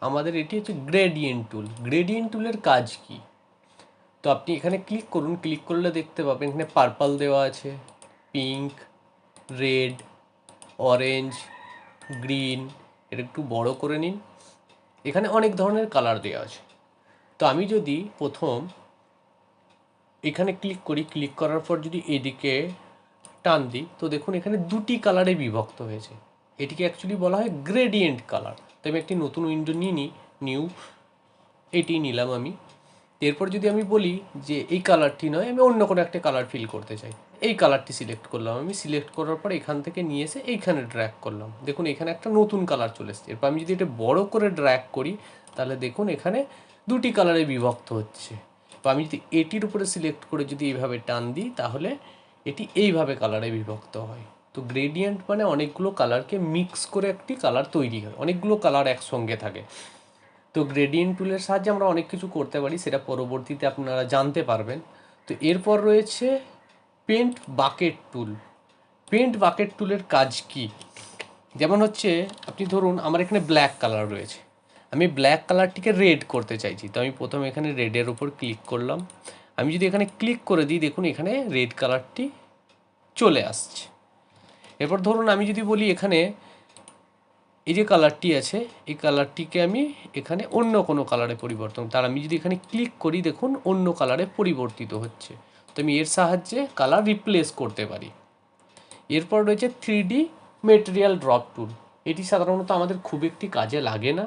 Speaker 1: আমাদের এটি হচ্ছে গ্রেডিয়েন্ট টুল। গ্রেডিয়েন্ট টুলের কাজ কি? তো আপনি এখানে ক্লিক করুন, ক্লিক করলে দেখতে পাবেন এখানে পার্পল দেওয়া আছে, পিঙ্ক, রেড, অরেঞ্জ, গ্রিন। এটা একটু বড় করে নিন। এখানে অনেক ধরনের কালার দেওয়া আছে। তো আমি যদি প্রথম এখানে ক্লিক করি, ক্লিক করার পর যদি এদিকে টান দিই, তো দেখুন এখানে দুটি কালারে বিভক্ত হয়েছে। এটিকে অ্যাকচুয়ালি বলা হয় গ্রেডিয়েন্ট কালার। তো আমি একটি নতুন উইন্ডো নিয়ে নিই, নিউ, এটি নিলাম আমি। এরপর যদি আমি বলি যে এই কালারটি নয়, আমি অন্য কোনো একটা কালার ফিল করতে চাই, এই কালারটি সিলেক্ট করলাম। আমি সিলেক্ট করার পর এখান থেকে নিয়ে এসে এইখানে ড্র্যাগ করলাম, দেখুন এখানে একটা নতুন কালার চলে এসছে। এরপর আমি যদি এটা বড় করে ড্র্যাগ করি, তাহলে দেখুন এখানে দুটি কালারে বিভক্ত হচ্ছে। তো আমি যদি এটির উপরে সিলেক্ট করে যদি এইভাবে টান দিই, তাহলে এটি এইভাবে কালারে বিভক্ত হয়। তো গ্রেডিয়েন্ট মানে অনেকগুলো কালারকে মিক্স করে একটি কালার তৈরি হয়, অনেকগুলো কালার একসঙ্গে থাকে। তো গ্রেডিয়েন্ট টুলের সাহায্যে আমরা অনেক কিছু করতে পারি, সেটা পরবর্তীতে আপনারা জানতে পারবেন। তো এরপর রয়েছে paint bucket tool. Paint bucket টুলের কাজ কি? যেমন হচ্ছে আপনি ধরুন আমার এখানে ব্ল্যাক কালার রয়েছে, আমি ব্ল্যাক কালারটিকে রেড করতে চাইছি। তো আমি প্রথমে এখানে রেডের উপর ক্লিক করলাম। আমি যদি এখানে ক্লিক করে দিই, দেখুন এখানে রেড কালারটি চলে আসছে। এরপর ধরুন আমি যদি বলি এখানে এই যে কালারটি আছে, এই কালারটিকে আমি এখানে অন্য কোনো কালারে পরিবর্তন, তার আমি যদি এখানে ক্লিক করি, দেখুন অন্য কালারে পরিবর্তিত হচ্ছে। তো আমি এর সাহায্যে কালার রিপ্লেস করতে পারি। এরপর রয়েছে 3D মেটেরিয়াল ড্রপ টুল। এটি সাধারণত আমাদের খুব একটি কাজে লাগে না।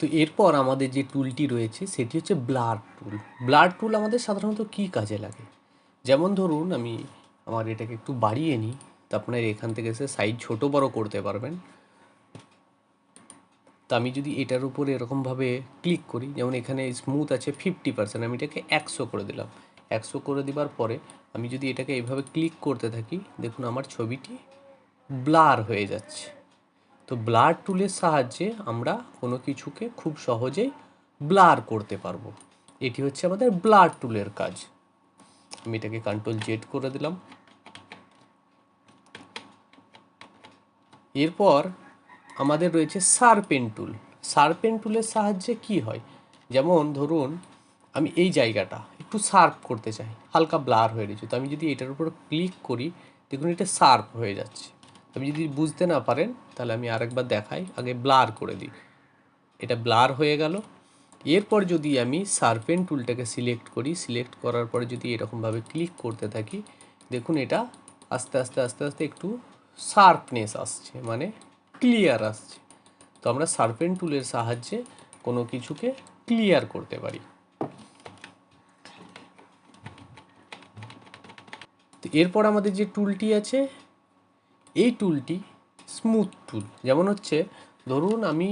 Speaker 1: তো এরপর আমাদের যে টুলটি রয়েছে সেটি হচ্ছে ব্লার টুল। ব্লার টুল আমাদের সাধারণত কী কাজে লাগে? যেমন ধরুন আমি আমার এটাকে একটু বাড়িয়ে নিই, তো আপনার এখান থেকে এসে সাইজ ছোট বড় করতে পারবেন। তো আমি যদি এটার উপরে এরকমভাবে ক্লিক করি, যেমন এখানে স্মুথ আছে 50%, আমি এটাকে 100 করে দিলাম। 100 করে দেওয়ার পরে আমি যদি এটাকে এইভাবে ক্লিক করতে থাকি, দেখুন আমার ছবিটি ব্লার হয়ে যাচ্ছে। তো ব্লার টুলের সাহায্যে আমরা কোনো কিছুকে খুব সহজেই ব্লার করতে পারবো। এটি হচ্ছে আমাদের ব্লার টুলের কাজ। আমি এটাকে কন্ট্রোল জেড করে দিলাম। এরপর আমাদের রয়েছে শার্পেন টুল। শার্পেন টুলের সাহায্যে কি হয়? যেমন ধরুন আমি এই জায়গাটা একটু শার্প করতে চাই, হালকা ব্লার হয়ে রয়েছে। তো আমি যদি এটার উপর ক্লিক করি, দেখুন এটা শার্প হয়ে যাচ্ছে। আপনি যদি বুঝতে না পারেন তাহলে আমি আরেকবার দেখাই, আগে ব্লার করে দিই, এটা ব্লার হয়ে গেল। এরপর যদি আমি শার্পেন টুলটাকে সিলেক্ট করি, সিলেক্ট করার পরে যদি এরকমভাবে ক্লিক করতে থাকি, দেখুন এটা আস্তে আস্তে আস্তে আস্তে একটু শার্পনেস আসছে, মানে ক্লিয়ার আসছে। তো আমরা শার্পেন টুলের সাহায্যে কোনো কিছুকে ক্লিয়ার করতে পারি। তো এরপর আমাদের যে টুলটি আছে, এই টুলটি স্মুথ টুল। যেমন হচ্ছে ধরুন আমি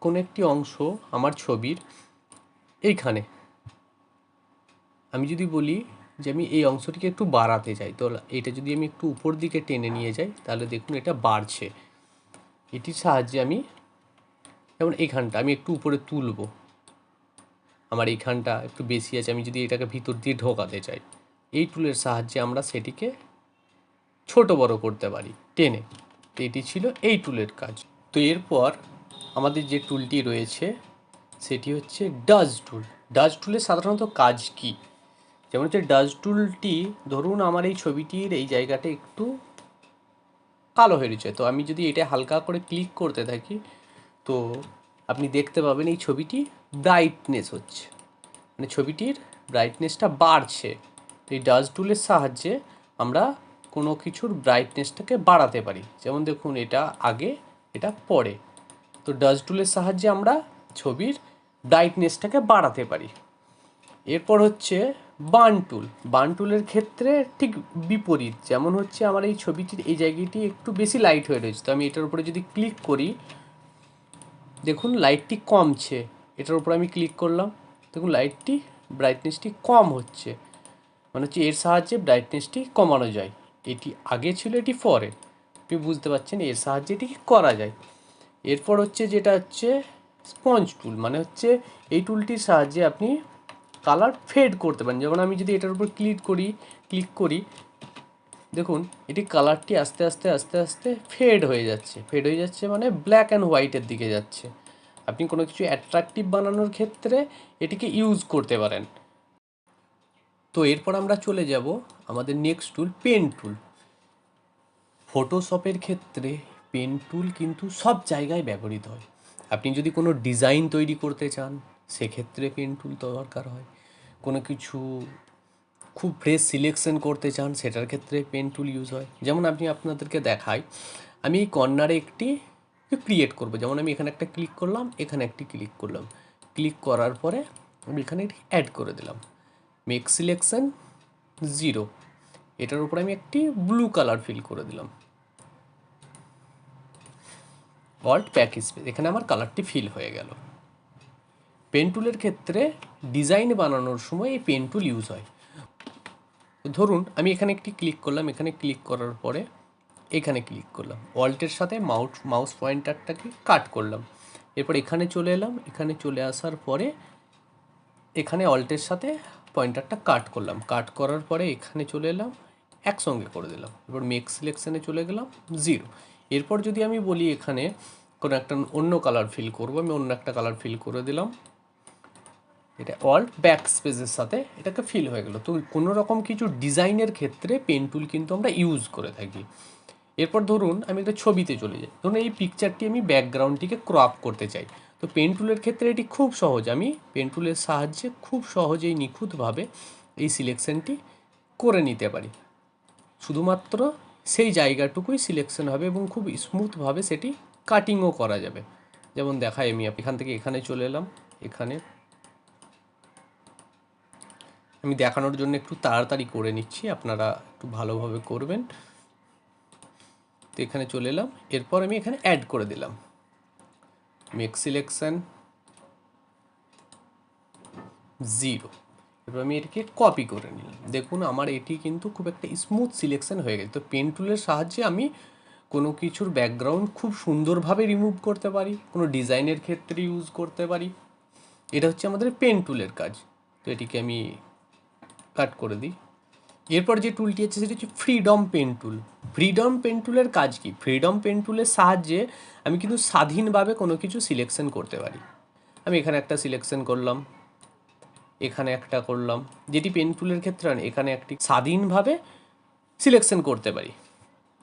Speaker 1: কোনো একটি অংশ আমার ছবির এইখানে আমি যদি বলি যে আমি এই অংশটিকে একটু বাড়াতে চাই, তো এটা যদি আমি একটু উপর দিকে টেনে নিয়ে যাই, তাহলে দেখুন এটা বাড়ছে। এটির সাহায্যে আমি যেমন এইখানটা আমি একটু উপরে তুলব, আমার এইখানটা একটু বেশি আছে, আমি যদি এটাকে ভিতর দিয়ে ঢোকাতে চাই, এই টুলের সাহায্যে আমরা সেটিকে ছোট বড় করতে পারি টেনে। তো এটি ছিল এই টুলের কাজ। তো এরপর আমাদের যে টুলটি রয়েছে সেটি হচ্ছে ডাজ টুল। ডাজ টুলের সাধারণত কাজ কি? যেমন হচ্ছে ডাজ টুলটি, ধরুন আমার এই ছবিটির এই জায়গাটা একটু কালো হয়ে রয়েছে, তো আমি যদি এটা হালকা করে ক্লিক করতে থাকি, তো আপনি দেখতে পাবেন এই ছবিটি ব্রাইটনেস হচ্ছে, মানে ছবিটির ব্রাইটনেসটা বাড়ছে। তো এই ডাজ টুলের সাহায্যে আমরা কোনো কিছুর ব্রাইটনেসটাকে বাড়াতে পারি। যেমন দেখুন এটা আগে, এটা পরে। তো ডাজ টুলের সাহায্যে আমরা ছবির ব্রাইটনেসটাকে বাড়াতে পারি। এরপর হচ্ছে বার্ন টুল। বার্ন টুলের ক্ষেত্রে ঠিক বিপরীত, যেমন হচ্ছে আমার এই ছবিটির এই জায়গাটি একটু বেশি লাইট হয়ে রয়েছে, তো আমি এটার উপরে যদি ক্লিক করি দেখুন লাইটটি কমছে। এটার উপর আমি ক্লিক করলাম, দেখুন লাইটটি ব্রাইটনেসটি কম হচ্ছে, মানে হচ্ছে এর সাহায্যে ব্রাইটনেসটি কমানো যায়। এটি আগে ছিল, এটি পরে, আপনি বুঝতে পারছেন এর সাহায্যে এটি করা যায়। এরপর হচ্ছে যেটা হচ্ছে স্পঞ্জ টুল, মানে হচ্ছে এই টুলটির সাহায্যে আপনি কালার ফেড করতে পারেন। যেমন আমি যদি এটার উপর ক্লিক করি দেখুন এটি কালারটি আস্তে আস্তে আস্তে আস্তে ফেড হয়ে যাচ্ছে, মানে ব্ল্যাক অ্যান্ড হোয়াইটের দিকে যাচ্ছে। আপনি কোনো কিছু অ্যাট্রাকটিভ বানানোর ক্ষেত্রে এটিকে ইউজ করতে পারেন। তো এরপর আমরা চলে যাব আমাদের নেক্সট টুল, পেন টুল। ফটোশপের ক্ষেত্রে পেন টুল কিন্তু সব জায়গায় ব্যবহৃত হয়। আপনি যদি কোনো ডিজাইন তৈরি করতে চান সেক্ষেত্রে পেন টুল দরকার হয়। কোনো কিছু খুব ফ্রেশ সিলেকশন করতে চান সেটার ক্ষেত্রে পেন টুল ইউজ হয়। যেমন আমি আপনাদেরকে দেখাই, আমি এই কর্নারে একটি ক্রিয়েট করব। যেমন আমি এখানে একটা ক্লিক করলাম, এখানে একটি ক্লিক করলাম, ক্লিক করার পরে আমি এখানে একটি অ্যাড করে দিলাম, মেক সিলেকশন 0। এটার উপরে আমি একটি ব্লু কালার ফিল করে দিলাম, অল্ট ব্যাক স্পেস, এখানে আমার কালারটি ফিল হয়ে গেল। পেন টুলের ক্ষেত্রে ডিজাইন বানানোর সময় এই পেন টুল ইউজ হয়। ধরুন আমি এখানে একটি ক্লিক করলাম, এখানে ক্লিক করার পরে এখানে ক্লিক করলাম, অল্টের সাথে মাউস পয়েন্টারটাকে কাট করলাম, এরপর এখানে চলে এলাম, এখানে চলে আসার পরে এখানে অল্টের সাথে পয়েন্টারটা কাট করলাম, কাট করার পরে এখানে চলে এলাম, একসঙ্গে করে দিলাম, এবার মেক সিলেকশানে চলে গেলাম 0। এরপর যদি আমি বলি এখানে কোনো একটা অন্য কালার ফিল করবো, আমি অন্য একটা কালার ফিল করে দিলাম, এটা অল্ট ব্যাক স্পেসের সাথে এটাকে ফিল হয়ে গেল। তো কোনো রকম কিছু ডিজাইনের ক্ষেত্রে পেন টুল কিন্তু আমরা ইউজ করে থাকি। এরপর ধরুন আমি একটা ছবিতে চলে যাই, ধরুন এই পিকচারটি আমি ব্যাকগ্রাউন্ডটিকে ক্রপ করতে চাই, তো পেন টুলের ক্ষেত্রে এটি খুব সহজ, আমি পেন টুলের সাহায্যে খুব সহজেই নিখুঁতভাবে এই সিলেকশনটি করে নিতে পারি। শুধুমাত্র সেই জায়গাটুকুই সিলেকশন হবে এবং খুব স্মুথভাবে সেটি কাটিংও করা যাবে। যেমন দেখাই আমি এখান থেকে এখানে চলে এলাম, এখানে আমি দেখানোর জন্য একটু তাড়াতাড়ি করে নিচ্ছি, আপনারা একটু ভালোভাবে করবেন। তো এখানে চলে এলাম, এরপর আমি এখানে অ্যাড করে দিলাম, মেক সিলেকশন 0। এবার আমি এটাকে কপি করে নিলাম, দেখুন আমার এটি কিন্তু খুব একটা স্মুথ সিলেকশন হয়ে গেছে। তো পেন টুলের সাহায্যে আমি কোনো কিছুর ব্যাকগ্রাউন্ড খুব সুন্দরভাবে রিমুভ করতে পারি, কোনো ডিজাইনের ক্ষেত্রে ইউজ করতে পারি। এটা হচ্ছে আমাদের পেন টুলের কাজ। তো এটিকে আমি কাট করে দিই। এরপর যে টুলটি আছে সেটি হচ্ছে freedom pen tool. Freedom pen টুলের কাজ কি? ফ্রিডম পেন টুলের সাহায্যে আমি কিন্তু স্বাধীনভাবে কোনো কিছু সিলেকশন করতে পারি। আমি এখানে একটা সিলেকশন করলাম, এখানে একটা করলাম, যেটি পেন টুলের ক্ষেত্রে এখানে একটি স্বাধীনভাবে সিলেকশন করতে পারি।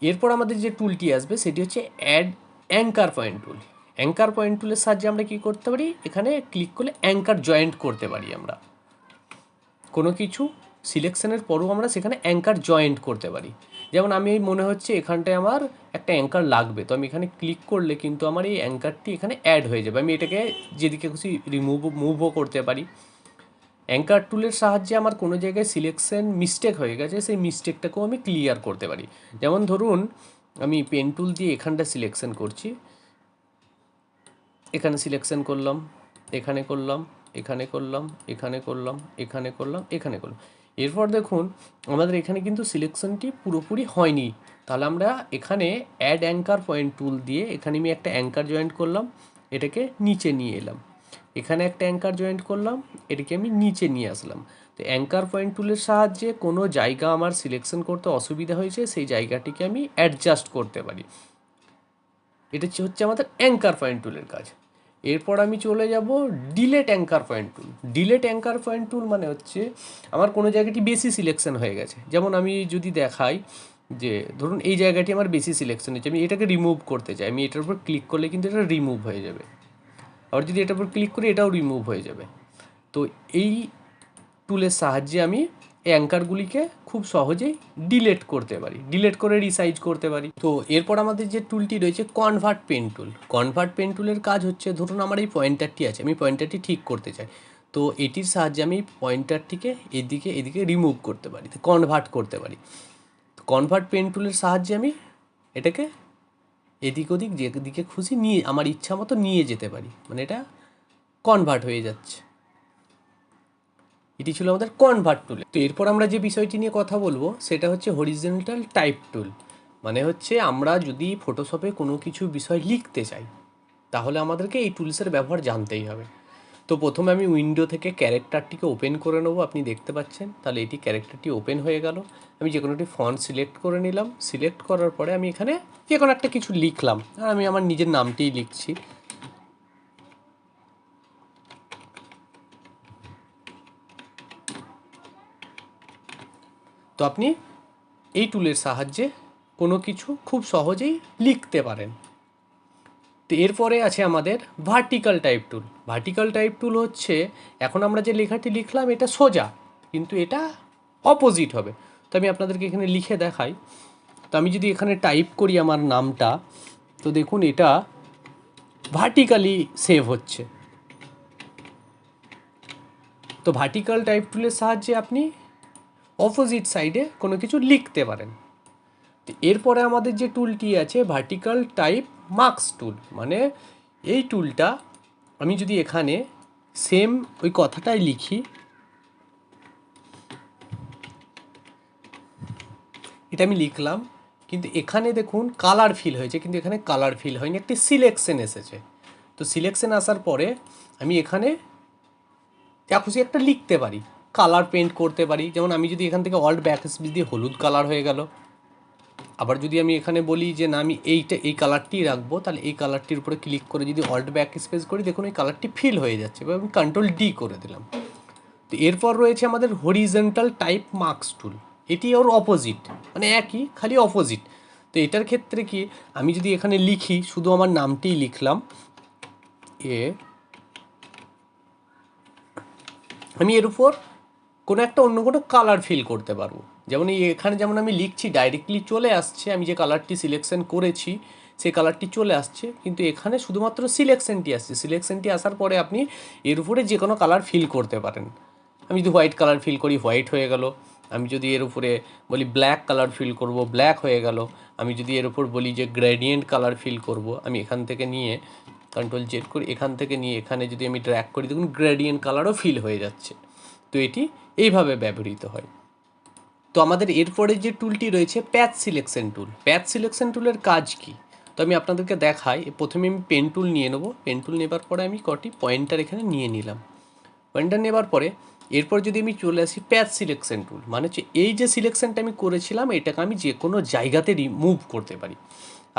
Speaker 1: এরপর আমাদের যে টুলটি আসবে সেটি হচ্ছে add anchor point tool. Anchor point টুলের সাহায্যে আমরা কী করতে পারি, এখানে ক্লিক করলে অ্যাঙ্কার জয়েন্ট করতে পারি। আমরা কোনো কিছু সিলেকশনের পরও আমরা সেখানে অ্যাঙ্কার জয়েন্ট করতে পারি। যেমন আমি মনে হচ্ছে এখানটায় আমার একটা অ্যাঙ্কার লাগবে, তো আমি এখানে ক্লিক করলে কিন্তু আমার এই অ্যাঙ্কারটি এখানে অ্যাড হয়ে যাবে। আমি এটাকে যেদিকে খুশি মুভও করতে পারি। অ্যাঙ্কার টুলের সাহায্যে আমার কোনো জায়গায় সিলেকশন মিস্টেক হয়ে গেছে, সেই মিস্টেকটাকেও আমি ক্লিয়ার করতে পারি। যেমন ধরুন আমি পেন টুল দিয়ে এখানটা সিলেকশন করছি, এখানে সিলেকশন করলাম, এখানে করলাম, এখানে করলাম, এখানে করলাম, এখানে করলাম, এখানে করলাম। এরপর দেখুন আমাদের এখানে কিন্তু সিলেকশনটি পুরোপুরি হয়নি, তাহলে আমরা এখানে অ্যাড অ্যাঙ্কার পয়েন্ট টুল দিয়ে এখানে আমি একটা অ্যাঙ্কার জয়েন্ট করলাম, এটাকে নিচে নিয়ে এলাম, এখানে একটা অ্যাঙ্কার জয়েন্ট করলাম, এটাকে আমি নিচে নিয়ে আসলাম। তো অ্যাঙ্কার পয়েন্ট টুলের সাহায্যে কোনো জায়গা আমার সিলেকশন করতে অসুবিধা হয়েছে সেই জায়গাটিকে আমি অ্যাডজাস্ট করতে পারি। এটা হচ্ছে আমাদের অ্যাঙ্কার পয়েন্ট টুলের কাজ। এরপর আমি চলে যাব ডিলেট অ্যাঙ্কার পয়েন্ট টুল। ডিলেট অ্যাঙ্কার পয়েন্ট টুল মানে হচ্ছে আমার কোনো জায়গাটি বেশি সিলেকশন হয়ে গেছে, যেমন আমি যদি দেখাই যে ধরুন এই জায়গাটি আমার বেশি সিলেকশন হয়েছে, আমি এটাকে রিমুভ করতে চাই, আমি এটার উপর ক্লিক করলে কিন্তু এটা রিমুভ হয়ে যাবে, আবার যদি এটার উপর ক্লিক করি এটাও রিমুভ হয়ে যাবে। তো এই টুলের সাহায্যে আমি এই অ্যাঙ্কারগুলিকে খুব সহজেই ডিলেট করতে পারি, ডিলেট করে রিসাইজ করতে পারি। তো এরপর আমাদের যে টুলটি রয়েছে convert pen tool. Convert pen টুলের কাজ হচ্ছে ধরুন আমার এই পয়েন্টারটি আছে, আমি পয়েন্টারটি ঠিক করতে চাই, তো এটির সাহায্যে আমি পয়েন্টারটিকে এদিকে রিমুভ করতে পারি, কনভার্ট করতে পারি। তো কনভার্ট পেন টুলের সাহায্যে আমি এটাকে এদিক ওদিক যেদিকে খুশি নিয়ে আমার ইচ্ছা মতো নিয়ে যেতে পারি, মানে এটা কনভার্ট হয়ে যাচ্ছে। এটি ছিল আমাদের কনভার্ট টুল। তো এরপর আমরা যে বিষয়টি নিয়ে কথা বলবো সেটা হচ্ছে হরিজন্টাল টাইপ টুল। মানে হচ্ছে আমরা যদি ফটোশপে কোনো কিছু বিষয় লিখতে চাই তাহলে আমাদেরকে এই টুলসের ব্যবহার জানতেই হবে। তো প্রথমে আমি উইন্ডো থেকে ক্যারেক্টারটিকে ওপেন করে নেবো, আপনি দেখতে পাচ্ছেন। তাহলে এটি ক্যারেক্টারটি ওপেন হয়ে গেল। আমি যে কোনো একটি ফন্ট সিলেক্ট করে নিলাম। সিলেক্ট করার পরে আমি এখানে যে কোনো একটা কিছু লিখলাম, আর আমি আমার নিজের নামটিই লিখছি। তো আপনি এই টুলের সাহায্যে কোনো কিছু খুব সহজেই লিখতে পারেন। তো এরপরে আছে আমাদের ভার্টিক্যাল টাইপ টুল। ভার্টিক্যাল টাইপ টুল হচ্ছে, এখন আমরা যে লেখাটি লিখলাম এটা সোজা, কিন্তু এটা অপোজিট হবে। তো আমি আপনাদেরকে এখানে লিখে দেখাই। তো আমি যদি এখানে টাইপ করি আমার নামটা, তো দেখুন এটা ভার্টিক্যালি সেভ হচ্ছে। তো ভার্টিক্যাল টাইপ টুলের সাহায্যে আপনি অপোজিট সাইডে কোনো কিছু লিখতে পারেন। তো এরপরে আমাদের যে টুলটি আছে ভার্টিক্যাল টাইপ মার্কস টুল, মানে এই টুলটা আমি যদি এখানে সেম ওই কথাটাই লিখি, এটা আমি লিখলাম, কিন্তু এখানে দেখুন কালার ফিল হয়েছে, কিন্তু এখানে কালার ফিল হয়নি, একটি সিলেকশন এসেছে। তো সিলেকশন আসার পরে আমি এখানে যা খুশি একটা লিখতে পারি, কালার পেন্ট করতে পারি। যেমন আমি যদি এখান থেকে অল্ট ব্যাক স্পেস দিয়ে হলুদ কালার হয়ে গেল। আবার যদি আমি এখানে বলি যে না আমি এই কালারটি রাখবো, তাহলে এই কালারটির উপরে ক্লিক করে যদি অল্ট ব্যাক স্পেস করি, দেখুন এই কালারটি ফিল হয়ে যাচ্ছে, এবং আমি কন্ট্রোল ডি করে দিলাম। তো এরপর রয়েছে আমাদের হরিজন্টাল টাইপ মার্কস টুল। এটি ওর অপোজিট, মানে একই, খালি অপোজিট। তো এটার ক্ষেত্রে কি, আমি যদি এখানে লিখি, শুধু আমার নামটিই লিখলাম আমি এর উপর কোনো একটা অন্য কোনো কালার ফিল করতে পারবো। যেমন এখানে যেমন আমি লিখছি ডাইরেক্টলি চলে আসছে, আমি যে কালারটি সিলেকশন করেছি সেই কালারটি চলে আসছে, কিন্তু এখানে শুধুমাত্র সিলেকশনটি আসছে। সিলেকশনটি আসার পরে আপনি এর উপরে যে কোনো কালার ফিল করতে পারেন। আমি যদি হোয়াইট কালার ফিল করি, হোয়াইট হয়ে গেল। আমি যদি এর উপরে বলি ব্ল্যাক কালার ফিল করব, ব্ল্যাক হয়ে গেল। আমি যদি এর উপর বলি যে গ্রেডিয়েন্ট কালার ফিল করব, আমি এখান থেকে নিয়ে কন্ট্রোল জেড করি, এখান থেকে নিয়ে এখানে যদি আমি ড্র্যাগ করি, দেখুন গ্রেডিয়েন্ট কালারও ফিল হয়ে যাচ্ছে। তো এটি এইভাবে ব্যবহৃত হয়। তো আমাদের এরপরে যে টুলটি রয়েছে প্যাচ সিলেকশন টুল। প্যাচ সিলেকশন টুলের কাজ কি, তো আমি আপনাদেরকে দেখাই। প্রথমে আমি পেন টুল নিয়ে নেব। পেন টুল নেবার পরে আমি কটি পয়েন্টার এখানে নিয়ে নিলাম। পয়েন্টার নেবার পরে এরপর যদি আমি চলে আসি প্যাচ সিলেকশন টুল, মানে হচ্ছে এই যে সিলেকশনটা আমি করেছিলাম এটাকে আমি যে কোনো জায়গাতে মুভ করতে পারি।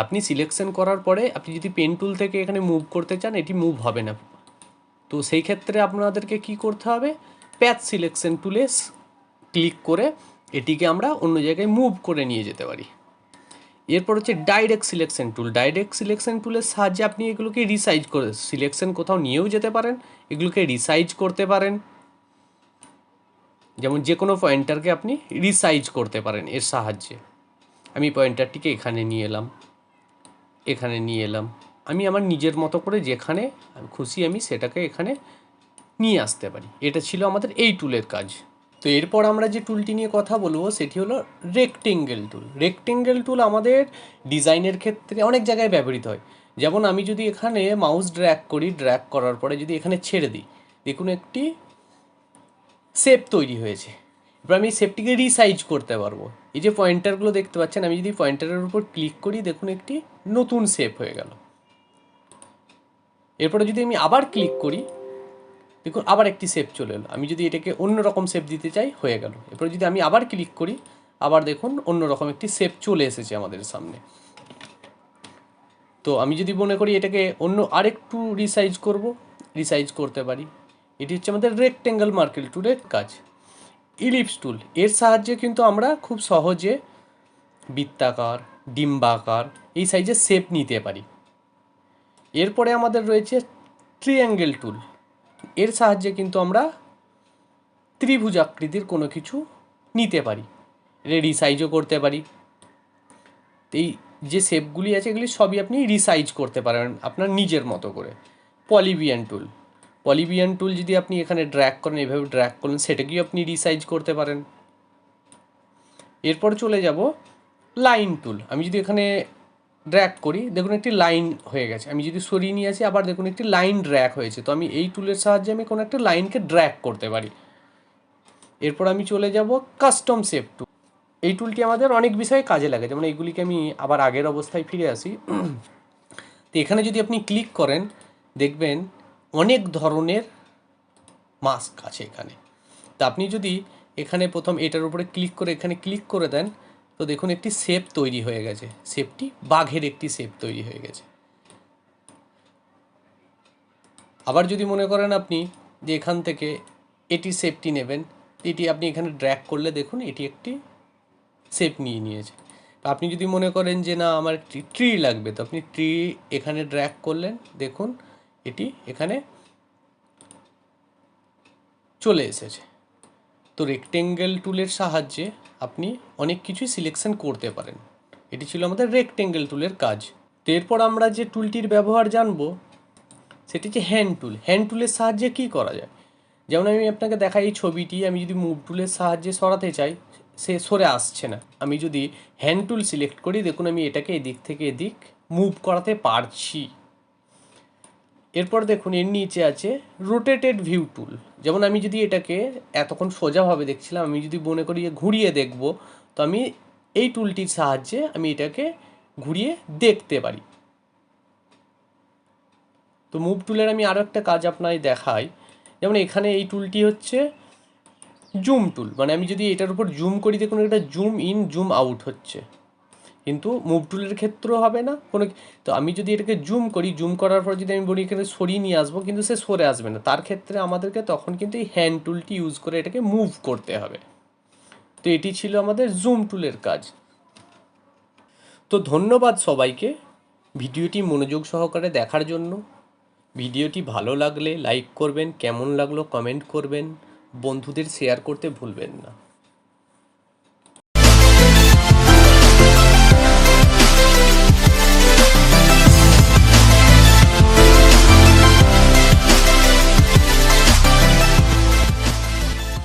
Speaker 1: আপনি সিলেকশন করার পরে আপনি যদি পেন টুল থেকে এখানে মুভ করতে চান, এটি মুভ হবে না। তো সেই ক্ষেত্রে আপনাদেরকে কি করতে হবে, প্যাচ সিলেকশন টুলে ক্লিক করে এটিকে আমরা অন্য জায়গায় মুভ করে নিয়ে যেতে পারি। এরপর হচ্ছে direct selection tool. Direct selection টুলের সাহায্যে আপনি এগুলোকে রিসাইজ করে সিলেকশন কোথাও নিয়েও যেতে পারেন, এগুলোকে রিসাইজ করতে পারেন। যেমন যে কোনো পয়েন্টারকে আপনি রিসাইজ করতে পারেন এর সাহায্যে। আমি পয়েন্টারটিকে এখানে নিয়ে এলাম, এখানে নিয়ে এলাম, আমি আমার নিজের মতো করে যেখানে খুশি আমি সেটাকে এখানে নিয়ে আসতে পারি। এটা ছিল আমাদের এই টুলের কাজ। তো এরপর আমরা যে টুলটি নিয়ে কথা বলবো সেটি হলো রেক্টেঙ্গেল টুল। রেক্টেঙ্গেল টুল আমাদের ডিজাইনের ক্ষেত্রে অনেক জায়গায় ব্যবহৃত হয়। যেমন আমি যদি এখানে মাউস ড্র্যাগ করি, ড্র্যাগ করার পরে যদি এখানে ছেড়ে দিই, দেখুন একটি শেপ তৈরি হয়েছে। এবার আমি শেপটিকে রিসাইজ করতে পারবো। এই যে পয়েন্টারগুলো দেখতে পাচ্ছেন, আমি যদি পয়েন্টারের উপর ক্লিক করি, দেখুন একটি নতুন শেপ হয়ে গেল। এরপরে যদি আমি আবার ক্লিক করি, দেখুন আবার একটি শেপ চলে এলো। আমি যদি এটাকে অন্য রকম শেপ দিতে চাই, হয়ে গেল। এরপরে যদি আমি আবার ক্লিক করি, আবার দেখুন অন্য রকম একটি শেপ চলে এসেছে আমাদের সামনে। তো আমি যদি মনে করি এটাকে অন্য আরেকটু রিসাইজ করব, রিসাইজ করতে পারি। এটি হচ্ছে আমাদের রেক্টেঙ্গেল মার্কেল টুলের কাজ। ইলিপস টুল, এর সাহায্যে কিন্তু আমরা খুব সহজে বৃত্তাকার, ডিম্বাকার এই সাইজের শেপ নিতে পারি। এরপরে আমাদের রয়েছে ট্রিঅ্যাঙ্গেল টুল। এর সাহায্যে কিন্তু আমরা ত্রিভুজ আকৃতির কোনো কিছু নিতে পারি, এটা রিসাইজও করতে পারি। এই যে শেপগুলি আছে এগুলি সবই আপনি রিসাইজ করতে পারেন আপনার নিজের মতো করে। পলিবিয়ান টুল, পলিবিয়ান টুল যদি আপনি এখানে ড্র্যাগ করেন, এভাবে ড্র্যাগ করলেন, সেটাকেও আপনি রিসাইজ করতে পারেন। এরপর চলে যাব লাইন টুল। আমি যদি এখানে ড্র্যাগ করি, দেখুন একটি লাইন হয়ে গেছে। আমি যদি সরিয়ে নিয়ে আসি, আবার দেখুন একটি লাইন ড্র্যাগ হয়েছে। তো আমি এই টুলের সাহায্যে আমি কোনো একটা লাইনকে ড্র্যাগ করতে পারি। এরপর আমি চলে যাব কাস্টম শেপ টুল। এই টুলটি আমাদের অনেক বিষয়ে কাজে লাগে, যেমন এইগুলিকে আমি আবার আগের অবস্থায় ফিরে আসি। তো এখানে যদি আপনি ক্লিক করেন, দেখবেন অনেক ধরনের মাস্ক আছে এখানে। তা আপনি যদি এখানে প্রথম এটার উপরে ক্লিক করে এখানে ক্লিক করে দেন, তো দেখুন একটি শেপ তৈরি হয়ে গেছে। শেপটি বাঘের একটি শেপ তৈরি হয়ে গেছে। আবার যদি মনে করেন আপনি যে এখান থেকে এটি শেপটি নেবেন, এটি আপনি এখানে ড্র্যাগ করলে দেখুন এটি একটি শেপ নিয়ে নিয়েছে। আপনি যদি মনে করেন যে না আমার একটি ট্রি লাগবে, তো আপনি ট্রি এখানে ড্র্যাগ করলেন, দেখুন এটি এখানে চলে এসেছে। তো রেক্টেঙ্গেল টুলের সাহায্যে আপনি অনেক কিছুই সিলেকশন করতে পারেন। এটি ছিল আমাদের রেক্টেঙ্গেল টুলের কাজ। তো এরপর আমরা যে টুলটির ব্যবহার জানবো সেটি হচ্ছে হ্যান্ড টুল। হ্যান্ড টুলের সাহায্যে কী করা যায়, যেমন আমি আপনাকে দেখাই এই ছবিটি, আমি যদি মুভ টুলের সাহায্যে সরাতে চাই, সে সরে আসছে না। আমি যদি হ্যান্ড টুল সিলেক্ট করি, দেখুন আমি এটাকে এদিক থেকে এদিক মুভ করাতে পারছি। এরপর দেখুন এর নিচে আছে রোটেটেড ভিউ টুল। যেমন আমি যদি এটাকে এতক্ষণ সোজাভাবে দেখছিলাম, আমি যদি মনে করি ঘুরিয়ে দেখব, তো আমি এই টুলটির সাহায্যে আমি এটাকে ঘুরিয়ে দেখতে পারি। তো মুভ টুলের আমি আরও একটা কাজ আপনাকে দেখাই। যেমন এখানে এই টুলটি হচ্ছে জুম টুল, মানে আমি যদি এটার উপর জুম করি, দেখুন এটা জুম ইন জুম আউট হচ্ছে, কিন্তু মুভ টুলের ক্ষেত্রেও হবে না কোনো। তো আমি যদি এটাকে জুম করি, জুম করার পর যদি আমি বলি এখানে সরিয়ে নিয়ে আসবো, কিন্তু সে সরে আসবে না। তার ক্ষেত্রে আমাদেরকে তখন কিন্তু এই হ্যান্ড টুলটি ইউজ করে এটাকে মুভ করতে হবে। তো এটি ছিল আমাদের জুম টুলের কাজ। তো ধন্যবাদ সবাইকে ভিডিওটি মনোযোগ সহকারে দেখার জন্য। ভিডিওটি ভালো লাগলে লাইক করবেন, কেমন লাগলো কমেন্ট করবেন, বন্ধুদের শেয়ার করতে ভুলবেন না।